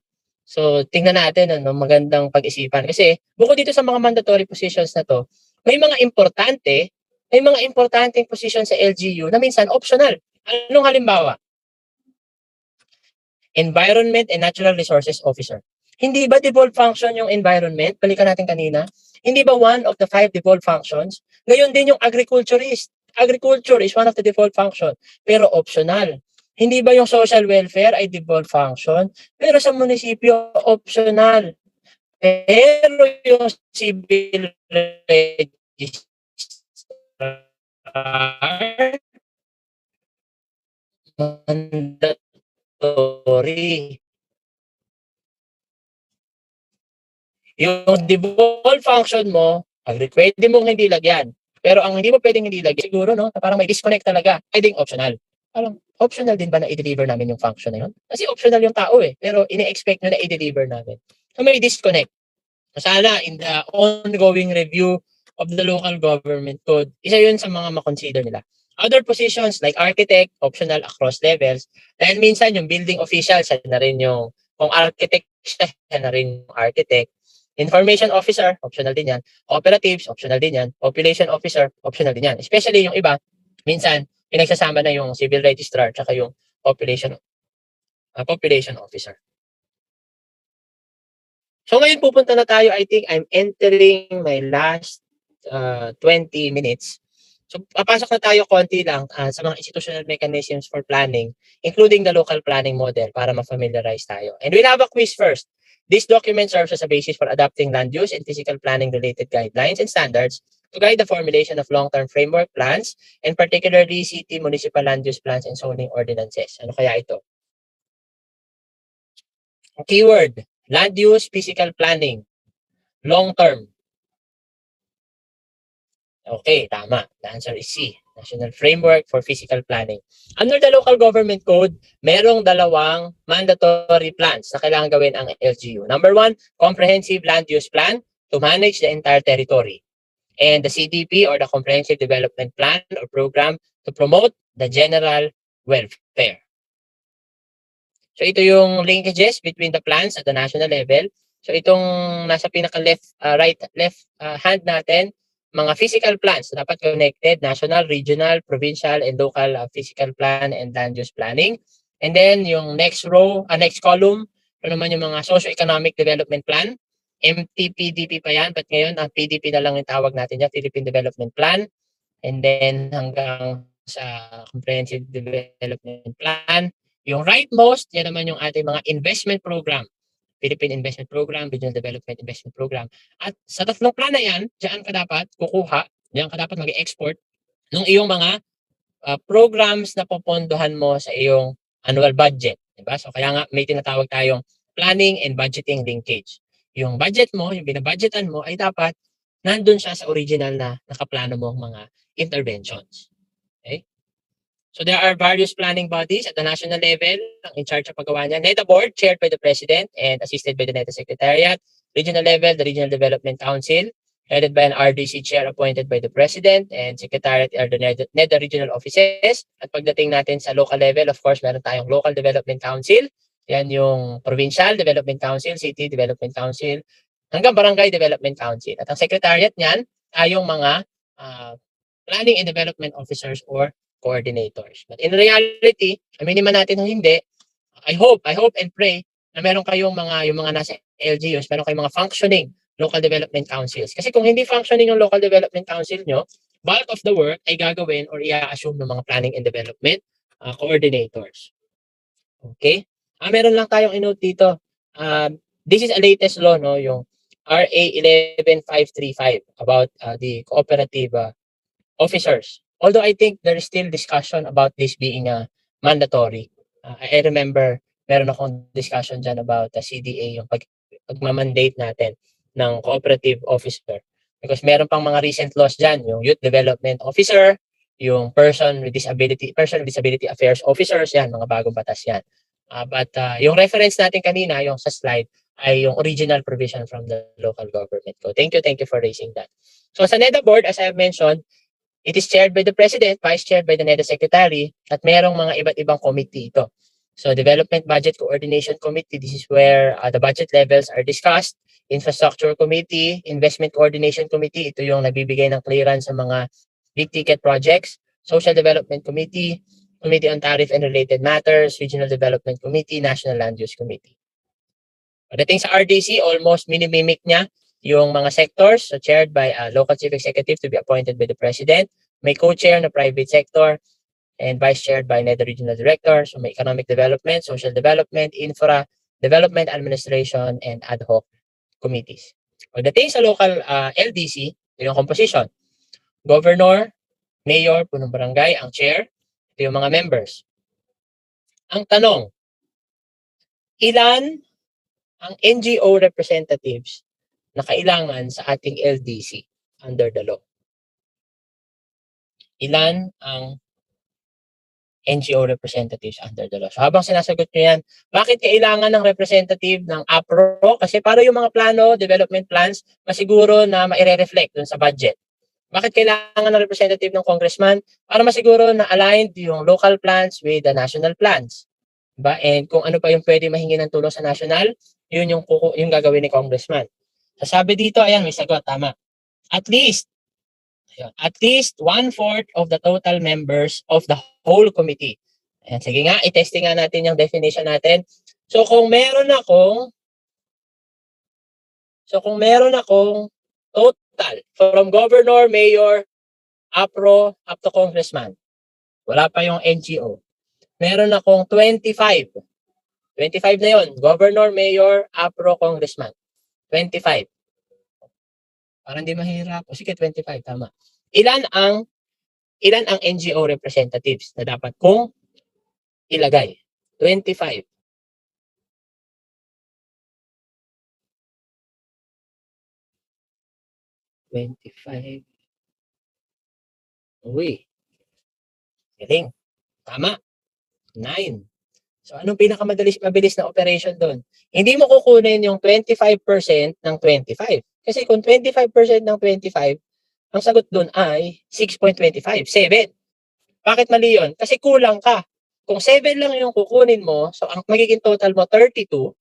tingnan natin magandang pag-isipan kasi bukod dito sa mga mandatory positions na to, may mga importanteng position sa LGU na minsan optional. Anong halimbawa? Environment and Natural Resources Officer. Hindi ba devolved function yung environment? Balikan natin kanina. Hindi ba one of the 5 devolved functions? Ngayon din yung agriculturist. Agriculture is one of the devolved function, pero optional. Hindi ba yung social welfare ay devolved function? Pero sa munisipyo, optional. Pero yung civil registrar, mandatory. Yung devolved function mo, pwede mong hindi lagyan. Pero ang hindi mo pwedeng hindi lagyan, siguro, no, parang may disconnect talaga, ay ding optional. Parang optional din ba na i-deliver namin yung function na yun? Kasi optional yung tao pero ini-expect nyo na i-deliver namin. So may disconnect. Sana in the ongoing review of the local government code, isa yun sa mga makonsider nila. Other positions like architect, optional across levels. Dahil minsan yung building official, siya na rin yung, kung architect siya na rin yung architect. Information officer, optional din yan. Operatives, optional din yan. Population officer, optional din yan. Especially yung iba, minsan, pinagsasama na yung civil registrar tsaka yung population officer. So ngayon pupunta na tayo, I think I'm entering my last 20 minutes. So papasok na tayo konti lang sa mga institutional mechanisms for planning, including the local planning model para ma-familiarize tayo. And we'll have a quiz first. This document serves as a basis for adopting land use and physical planning related guidelines and standards to guide the formulation of long-term framework plans and particularly city municipal land use plans and zoning ordinances. Ano kaya ito? Keyword, land use physical planning, long-term. Okay, tama. The answer is C. National Framework for Physical Planning. Under the Local Government Code, merong dalawang mandatory plans na kailangan gawin ang LGU. Number 1, Comprehensive Land Use Plan to manage the entire territory. And the CDP or the Comprehensive Development Plan or Program to promote the general welfare. So ito yung linkages between the plans at the national level. So itong nasa pinaka left hand natin, mga physical plans dapat connected, national, regional, provincial, and local physical plan and land use planning. And then yung next column, ano naman yung mga socio-economic development plan. MTPDP pa yan, but ngayon ang PDP na lang yung tawag natin dyan, Philippine Development Plan. And then hanggang sa Comprehensive Development Plan. Yung rightmost, yan naman yung ating mga investment program. Philippine Investment Program, Regional Development Investment Program. At sa tatlong plan na yan, diyan ka dapat kukuha, diyan ka dapat mag-export ng iyong mga programs na popondohan mo sa iyong annual budget. Diba? So kaya nga may tinatawag tayong planning and budgeting linkage. Yung budget mo, yung binabudgetan mo ay dapat nandun siya sa original na nakaplano mo mga interventions. Okay? So there are various planning bodies at the national level in charge of paggawa niyan. NEDA board chaired by the president and assisted by the NEDA secretariat. Regional level, the Regional Development Council, headed by an RDC chair appointed by the president, and secretariat are the NEDA regional offices. At pagdating natin sa local level, of course, meron tayong Local Development Council. Yan yung Provincial Development Council, City Development Council, hanggang Barangay Development Council. At ang secretariat niyan ay yung mga planning and development officers or coordinators. But in reality, aminin man natin o hindi, I hope and pray na meron kayong yung mga nasa LGUs, meron kayong mga functioning local development councils. Kasi kung hindi functioning yung local development council nyo, bulk of the work ay gagawin or i-assume ng mga planning and development coordinators. Okay? Meron lang tayong inote dito. This is a latest law, no, yung RA 11535 about the cooperative officers. Although I think there is still discussion about this being mandatory. I remember meron akong discussion dyan about the CDA, yung pagmamandate natin ng cooperative officer. Because meron pang mga recent laws dyan, yung youth development officer, yung person with disability affairs officers, yan, mga bagong batas yan. But yung reference natin kanina, yung sa slide, ay yung original provision from the local government code. Thank you for raising that. So sa NEDA board, as I have mentioned, it is chaired by the President, vice-chaired by the NEDA Secretary, at merong mga iba't ibang committee ito. So, Development Budget Coordination Committee, this is where the budget levels are discussed. Infrastructure Committee, Investment Coordination Committee, ito yung nagbibigay ng clearance sa mga big-ticket projects. Social Development Committee, Committee on Tariff and Related Matters, Regional Development Committee, National Land Use Committee. Pagdating sa RDC, almost minimimic niya yung mga sectors, so chaired by a local chief executive to be appointed by the president. May co-chair na private sector and vice-chaired by NEDA regional director. So may economic development, social development, infra, development administration, and ad hoc committees. Pagdating sa local LDC, yung composition. Governor, mayor, punong barangay, ang chair, ito yung mga members. Ang tanong, ilan ang NGO representatives na kailangan sa ating LDC under the law? Ilan ang NGO representatives under the law? So habang sinasagot nyo yan, bakit kailangan ng representative ng APRO? Kasi para yung mga plano, development plans, masiguro na maire-reflect dun sa budget. Bakit kailangan ng representative ng congressman? Para masiguro na aligned yung local plans with the national plans. Diba? And kung ano pa yung pwede mahingi ng tulong sa national, yun yung gagawin ni congressman. Sasabi dito, ayan, may sagot, tama. At least 1/4 of the total members of the whole committee. Ayan, sige nga, i-testing nga natin yung definition natin. So kung meron akong total from governor, mayor, APRO, up to congressman, wala pa yung NGO. Meron akong 25. 25 na yun. Governor, mayor, APRO, congressman. 25. Parang hindi mahirap. O sige, 25, tama. Ilan ang NGO representatives na dapat kong ilagay? 25. Uy. Galing. Tama. 9. So, anong mabilis na operation doon? Hindi mo kukunin yung 25% ng 25. Kasi kung 25% ng 25, ang sagot doon ay 6.25, 7. Bakit mali yun? Kasi kulang ka. kung 7 lang yung kukunin mo, so ang magiging total mo 32,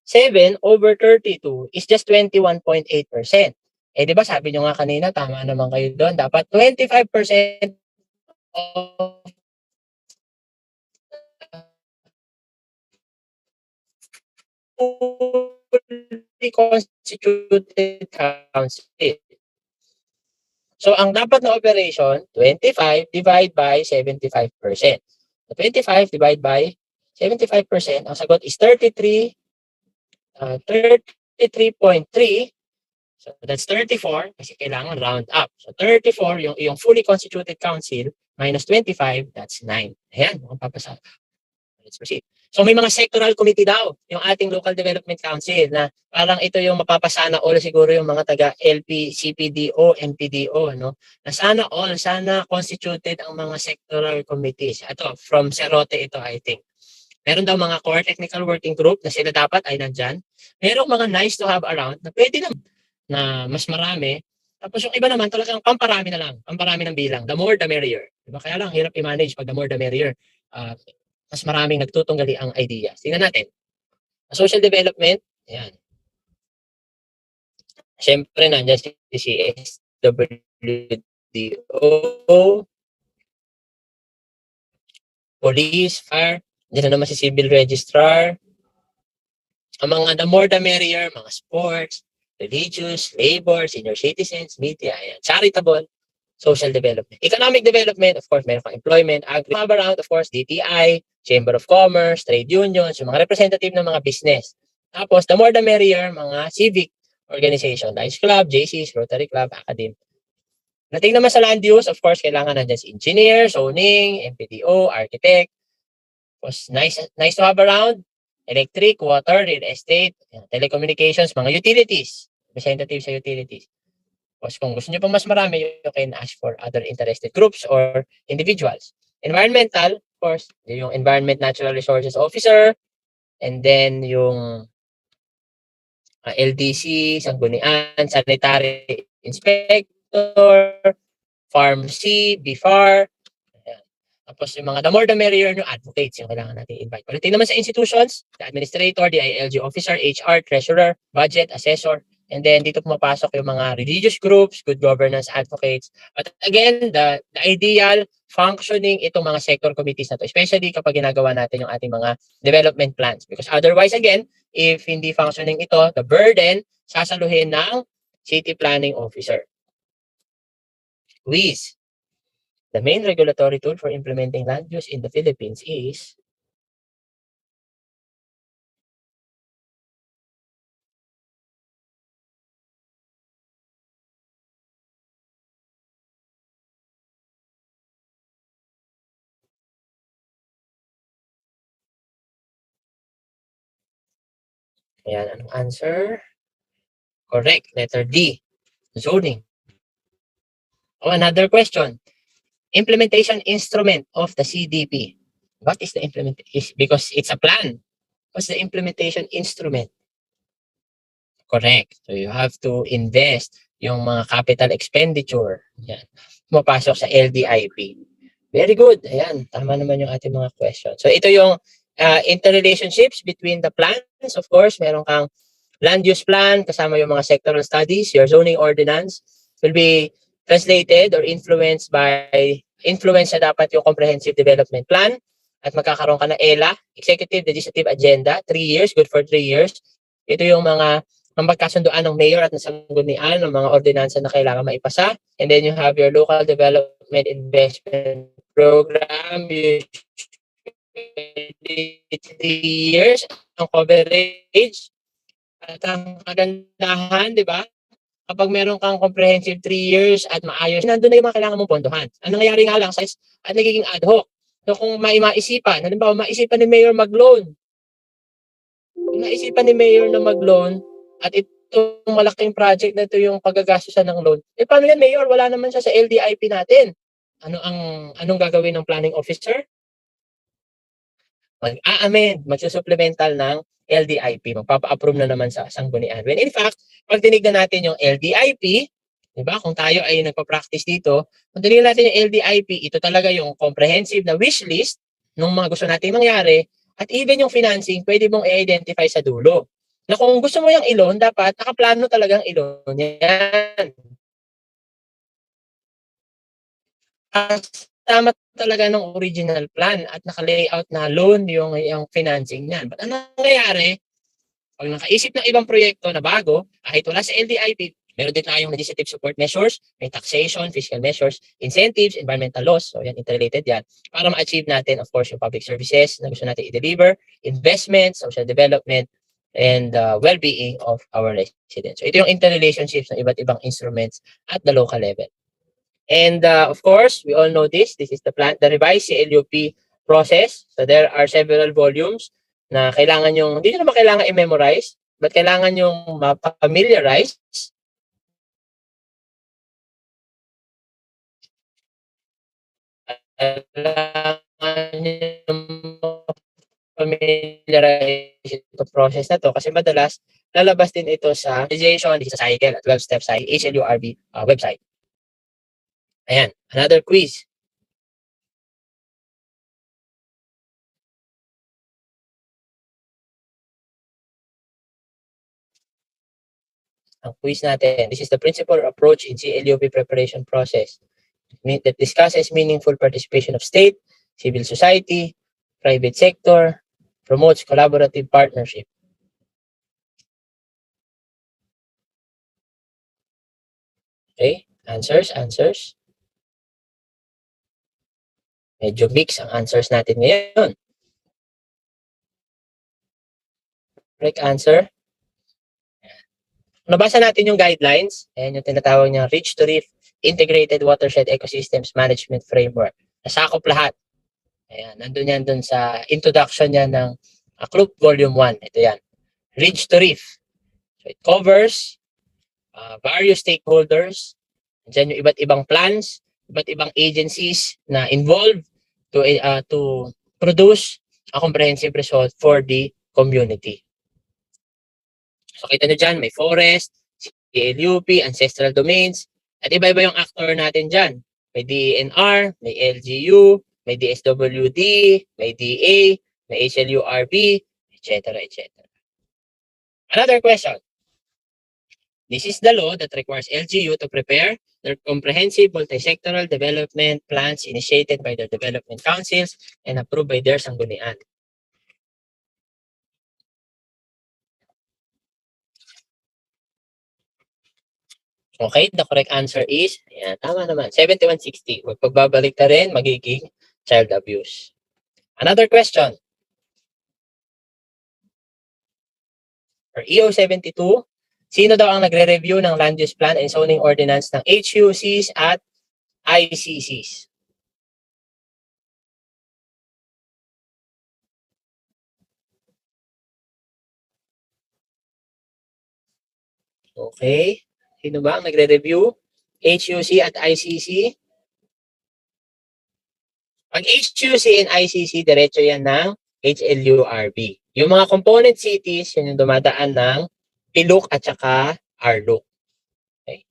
7 over 32 is just 21.8%. Eh, di ba sabi nyo nga kanina, tama naman kayo doon. Dapat 25% of fully constituted council. So, ang dapat na operation, 25 divide by 75%. So, 25 divide by 75%, ang sagot is 33.3. So, that's 34 kasi kailangan round up. So, 34, yung fully constituted council, minus 25, that's 9. Ayan, mukhang papasa. Let's proceed. So, may mga sectoral committee daw, yung ating local development council na parang ito yung mapapasana all siguro yung mga taga LP, CPDO, MPDO, no? Na sana all, sana constituted ang mga sectoral committees. Ito, from Cerote ito, I think. Meron daw mga core technical working group na sila dapat ay nandyan. Merong mga nice to have around na pwede naman na mas marami. Tapos yung iba naman talagang pamparami na lang, pamparami ng bilang. The more the merrier. Diba? Kaya lang hirap i-manage pag the more the merrier. Mas maraming nagtutunggali ang idea. Tingnan natin. Social development, ayan. Siyempre, nandiyan si CSWDO, police, fire, nandiyan na naman si civil registrar. Ang mga the more the merrier, mga sports, religious, labor, senior citizens, media, ayan. Charitable, social development. Economic development, of course, meron kang employment, agri, around, of course, DTI, Chamber of Commerce, trade unions, yung mga representative ng mga business. Tapos, the more the merrier, mga civic organization, Dice Club, JCs, Rotary Club, Academy. Nating naman sa land use, of course, kailangan nandiyan si engineer, zoning, MPDO, architect. Tapos, nice to have around, electric, water, real estate, telecommunications, mga utilities, representative sa utilities. Tapos kung gusto nyo pa mas marami, you can ask for other interested groups or individuals. Environmental, of course, yung Environment Natural Resources Officer, and then yung LDC, Sanggunian, Sanitary Inspector, Pharmacy, BFAR, ayan. Tapos yung mga the more the merrier yung advocates, yung kailangan natin invite. Pagdating naman sa institutions, the administrator, the ILG officer, HR, treasurer, budget, assessor, and then dito pumapasok yung mga religious groups, good governance advocates. But again, the ideal functioning itong mga sector committees na to, especially kapag ginagawa natin yung ating mga development plans. Because otherwise, again, if hindi functioning ito, the burden sasaluhin ng city planning officer. Quiz. The main regulatory tool for implementing land use in the Philippines is ayan, anong answer? Correct. Letter D. Zoning. Oh, another question. Implementation instrument of the CDP. What is the implementation? Because it's a plan. What's the implementation instrument? Correct. So you have to invest yung mga capital expenditure. Yan. Pumapasok sa LDIP. Very good. Ayan. Tama naman yung ating mga questions. So ito yung interrelationships between the plans. Of course, meron kang land use plan, kasama yung mga sectoral studies. Your zoning ordinance will be translated or influenced na dapat yung comprehensive development plan. At magkakaroon ka ng ELA, Executive Legislative Agenda, 3 years, good for 3 years. Ito yung mga magkasunduan ng mayor at ng sanggunian ng mga ordinansa na kailangan maipasa. And then you have your local development investment program, usually 3 years, ang coverage. At ang kagandahan, di ba? Kapag meron kang comprehensive 3 years at maayos, nandun na yung mga kailangan mong pondohan. Ang nangyayari nga lang, size at nagiging ad hoc. So kung maisipan, halimbawa, maisipan ni Mayor mag-loan. Kung naisipan ni Mayor na mag-loan, at itong malaking project na ito yung paggagastusan ng loan, eh paano yan, Mayor? Wala naman siya sa LDIP natin. Anong gagawin ng planning officer? Mag-a-amend, magsusupplemental ng LDIP. Magpapa-approve na naman sa sanggunian. When in fact, pag tinignan natin yung LDIP, di ba, kung tayo ay nagpa-practice dito, kung tinignan natin yung LDIP, ito talaga yung comprehensive na wish list ng mga gusto nating mangyari, at even yung financing, pwede mong i-identify sa dulo. Na kung gusto mo yung i-loan, dapat nakaplano talagang i-loan yan. Tama talaga ng original plan at naka-layout na loan yung financing niyan. But ano nangyayari? Pag nakaisip ng ibang proyekto na bago, kahit wala sa LDIP, meron din tayong legislative support measures, may taxation, fiscal measures, incentives, environmental laws, so yan, interrelated yan, para ma-achieve natin, of course, yung public services na gusto natin i-deliver, investments, social development, and well-being of our residents. So ito yung interrelationships ng iba't ibang instruments at the local level. And of course, we all know this. This is the revised CLUP process. So there are several volumes na kailangan yung, hindi nyo naman kailangan i-memorize, but kailangan yung ma-familiarize. Kailangan yung familiarize ito process na to kasi madalas lalabas din ito sa organization, sa cycle at 12-step cycle, HLURB website. Ayan, another quiz. Ang quiz natin, this is the principal approach in CLUP preparation process that discusses meaningful participation of state, civil society, private sector, promotes collaborative partnership. Okay, answers. Medyo mix ang answers natin ngayon. Correct answer. Nabasa natin yung guidelines. Ayan yung tinatawag niya Reach to Reef Integrated Watershed Ecosystems Management Framework. Nasakop lahat. Ayan, nandun yan dun sa introduction niya ng CLUP Volume 1. Ito yan. Reach to Reef. So it covers various stakeholders. Diyan yung iba't ibang plans, iba't ibang agencies na involved to produce a comprehensive result for the community. So kita nyo dyan, may forest, CLUP, ancestral domains, at iba-iba yung actor natin dyan. May DENR, may LGU, may DSWD, may DA, may HLURB, etc. Another question. This is the law that requires LGU to prepare their comprehensive multi-sectoral development plans initiated by their development councils and approved by their sanggunian. Okay, the correct answer is, ayan, tama naman, 7160. Huwag pagbabalik na rin, magiging child abuse. Another question. For EO72, sino daw ang nagre-review ng land use plan and zoning ordinance ng HUCs at ICCs? Okay. Sino ba ang nagre-review? HUC at ICC? Pag HUC and ICC, diretso yan ng HLURB. Yung mga component cities, yun yung dumadaan ng PILUC at saka RLUC. Okay.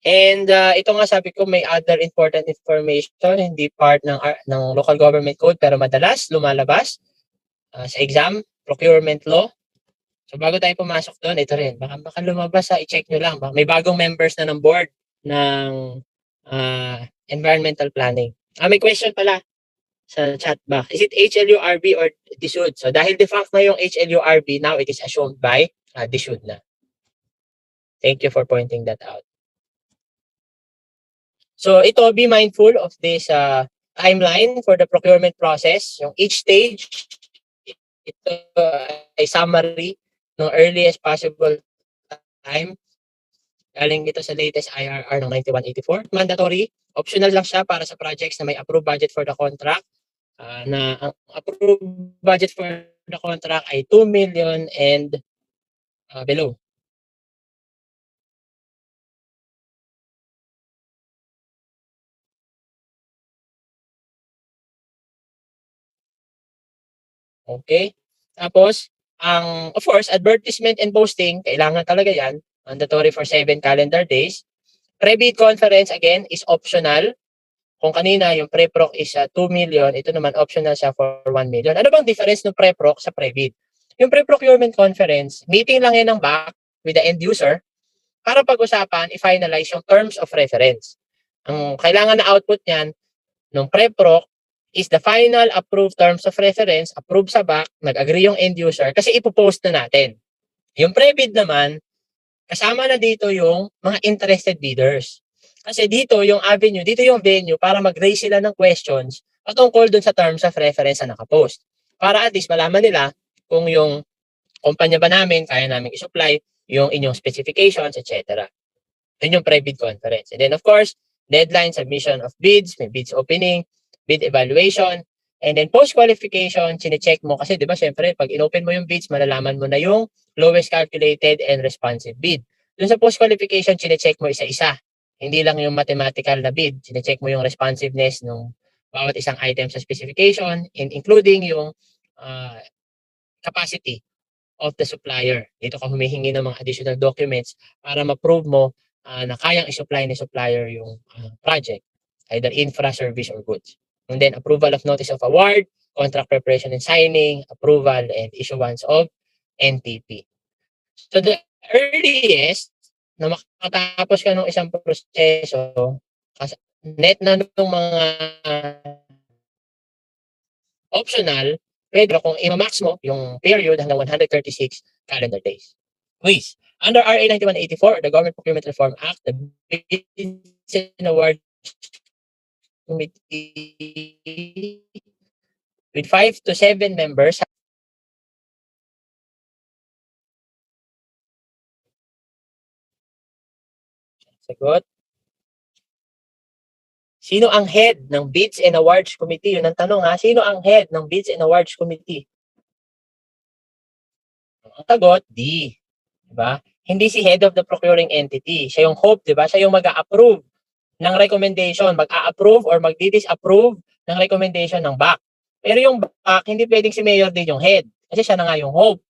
And ito nga sabi ko, may other important information, hindi part ng local government code, pero madalas lumalabas sa exam, procurement law. So bago tayo pumasok doon, ito rin, baka lumabas, i-check nyo lang. May bagong members na ng board ng environmental planning. May question pala sa chat box. Is it HLURB or DSUD? So dahil defunct na yung HLURB, now it is assumed by DSUD na. Thank you for pointing that out. So ito, be mindful of this timeline for the procurement process. Yung each stage, ito ay summary ng earliest possible time. Galing ito sa latest IRR ng 9184. Mandatory, optional lang siya para sa projects na may approved budget for the contract. Na ang approved budget for the contract ay 2 million and below. Okay? Tapos, of course, advertisement and posting, kailangan talaga yan. Mandatory for 7 calendar days. Pre-bid conference, again, is optional. kung kanina yung pre-proc is 2 million, ito naman optional siya for 1 million. Ano bang difference ng pre-proc sa pre-bid? Yung pre-procurement conference, meeting lang yan ng back with the end user para pag-usapan, i-finalize yung terms of reference. Ang kailangan na output niyan ng pre-proc is the final approved terms of reference, approved sa back, nag-agree yung end user kasi ipopost na natin. Yung pre-bid naman, kasama na dito yung mga interested bidders. Kasi dito yung avenue, dito yung venue para mag-raise sila ng questions patungkol dun sa terms of reference na nakapost. Para at least malaman nila kung yung kumpanya ba namin, kaya namin i-supply yung inyong specifications, etc. Yun yung pre-bid conference. And then of course, deadline, submission of bids, may bids opening, bid evaluation, and then post-qualification, chinecheck mo. Kasi di ba syempre, pag in-open mo yung bids, malalaman mo na yung lowest calculated and responsive bid. Dun sa post-qualification, chinecheck mo isa-isa. Hindi lang yung mathematical na bid. Chinecheck mo yung responsiveness ng bawat isang item sa specification, and including yung capacity of the supplier. Dito ka humihingi ng mga additional documents para ma-prove mo na kayang i-supply ni supplier yung project, either infra, service, or goods. And then approval of notice of award, contract preparation and signing, approval, and issuance of NTP. So the earliest na makatapos ka ng isang proseso, net na ng mga optional, pwede kung i-max mo yung period hanggang 136 calendar days. Quiz. Under RA 9184, the Government Procurement Reform Act, the Bids and Awards Committee with 5 to 7 members. Sagot. Sino ang head ng Bids and Awards Committee? Yun ang tanong ha. Sino ang head ng Bids and Awards Committee? Ang sagot, D. Diba? Hindi si head of the procuring entity. Siya yung hope, diba? Siya yung mag-a-approve ng recommendation, mag-a-approve or mag-disapprove ng recommendation ng back. Pero yung back, hindi pwedeng si mayor din yung head. Kasi siya na nga yung hope.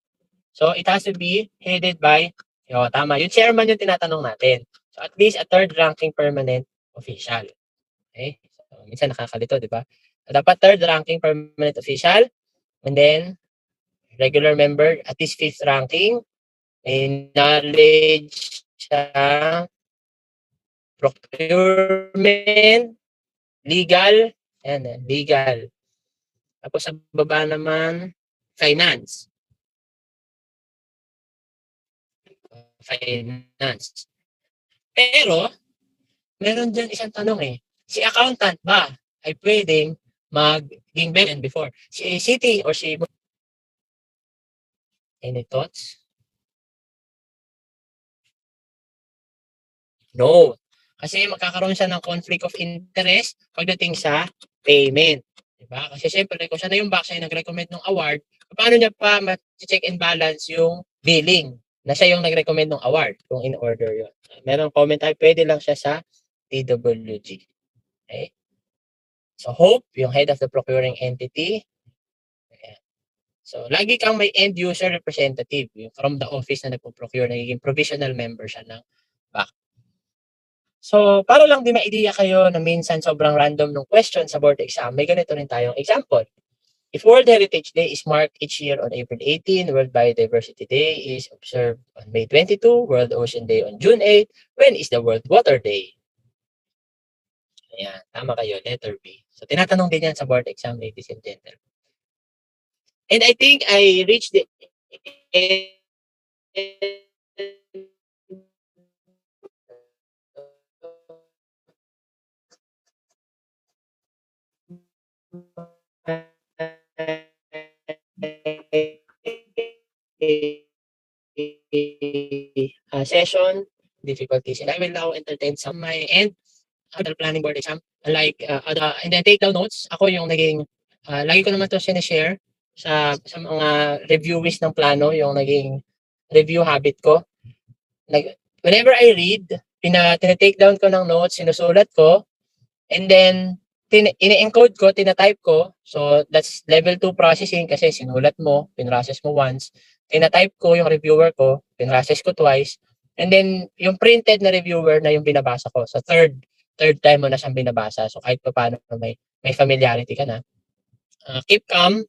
So, it has to be headed by, tama, yung chairman yung tinatanong natin. So, at least a third ranking permanent official. Okay? So, minsan nakakalito, di ba? So, dapat third ranking permanent official, and then regular member, at least fifth ranking, may knowledge sa procurement, legal, and legal. Tapos sa baba naman, finance. Finance. Pero, meron dyan isang tanong si accountant ba ay pwedeng maging better than before? Si city or si... Any thoughts? No. Kasi magkakaroon siya ng conflict of interest pagdating sa payment. Diba? Kasi siyempre, kung siya na yung back, siya yung nag-recommend ng award, paano niya pa ma-check and balance yung billing na siya yung nag-recommend ng award kung in order yun? Merong comment ay pwede lang siya sa TWG. Okay? So, Hope, yung head of the procuring entity. Ayan. So, lagi kang may end user representative yung from the office na nagpo-procure, nagiging provisional member siya ng back. So, para lang di ma-idea kayo na minsan sobrang random ng question sa board exam, may ganito rin tayong example. If World Heritage Day is marked each year on April 18, World Biodiversity Day is observed on May 22, World Ocean Day on June 8, when is the World Water Day? Ayan, tama kayo, letter B. So, tinatanong din yan sa board exam, ladies and gentlemen. And I think I reached the session difficulties, and I will now entertain some my end other planning board exam like and then take down notes. Ako yung naging lagi ko naman to sinishare sa mga reviewers ng plano, yung naging review habit ko. Whenever I read, tina-take down ko ng notes, sinusulat ko, and then ini-encode ko, tina-type ko. So that's level 2 processing kasi sinulat mo, pinrocess mo once, tina-type ko yung reviewer ko, pinrocess ko twice, and then yung printed na reviewer na yung binabasa ko. So third third time mo na siyang binabasa. So kahit pa paano may familiarity ka na. Keep calm.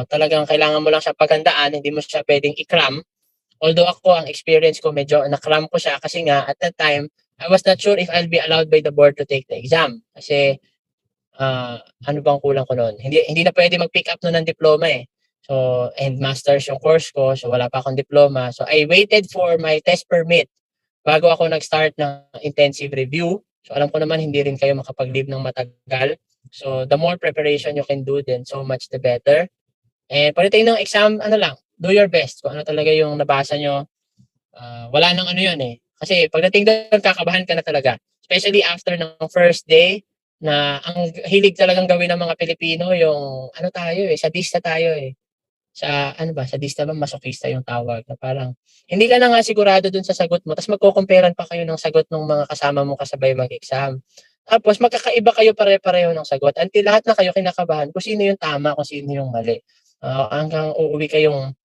Talagang kailangan mo lang siya paghandaan, hindi mo siya pwedeng i-cram. Although ako, ang experience ko, medyo na-cram ko siya kasi nga at that time, I was not sure if I'll be allowed by the board to take the exam. Kasi ano bang kulang ko noon? Hindi na pwede mag-pick up noon ng diploma eh. So, and master's yung course ko, so wala pa akong diploma. So, I waited for my test permit bago ako nag-start ng intensive review. So, alam ko naman hindi rin kayo makapag-leave ng matagal. So, the more preparation you can do, then so much the better. And pagdating ng exam, ano lang, do your best. Kung ano talaga yung nabasa nyo, wala nang ano yun eh. Kasi pagdating doon, kakabahan ka na talaga. Especially after ng first day, na ang hilig talagang gawin ng mga Pilipino, yung ano tayo eh, sadista tayo eh. Sadista ba, masokista yung tawag, na parang, hindi ka na nga sigurado dun sa sagot mo, tapos magko-comparean pa kayo ng sagot ng mga kasama mo kasabay mag-exam. Tapos magkakaiba kayo pare-pareho ng sagot, until lahat na kayo kinakabahan kung sino yung tama, kung sino yung mali. Hanggang uuwi kayong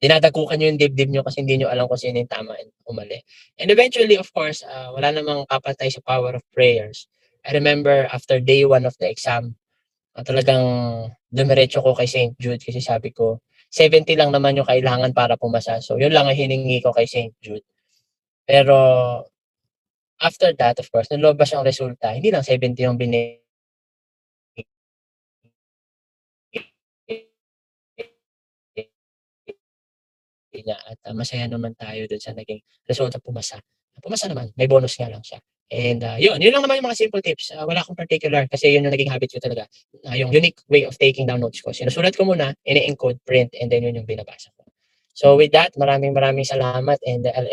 dinadakukan nyo yung dibdib nyo kasi hindi nyo alam kung sino yung tama o mali. And eventually, of course, wala namang kapatay sa power of prayers. I remember after day 1 of the exam, talagang dumiretso ko kay St. Jude kasi sabi ko, 70 lang naman yung kailangan para pumasa. So, yun lang ang hiningi ko kay St. Jude. Pero, after that, of course, nung lumabas yung resulta, hindi lang 70 yung binigay niya at masaya naman tayo dun sa naging resulta pumasa. Pumasa naman, may bonus nga lang siya. And yun lang naman yung mga simple tips. Wala akong particular kasi yun yung naging habit ko talaga. Yung unique way of taking down notes ko. Sinusulat ko muna, ini-encode, print, and then yun yung binabasa ko. So with that, maraming salamat and I'll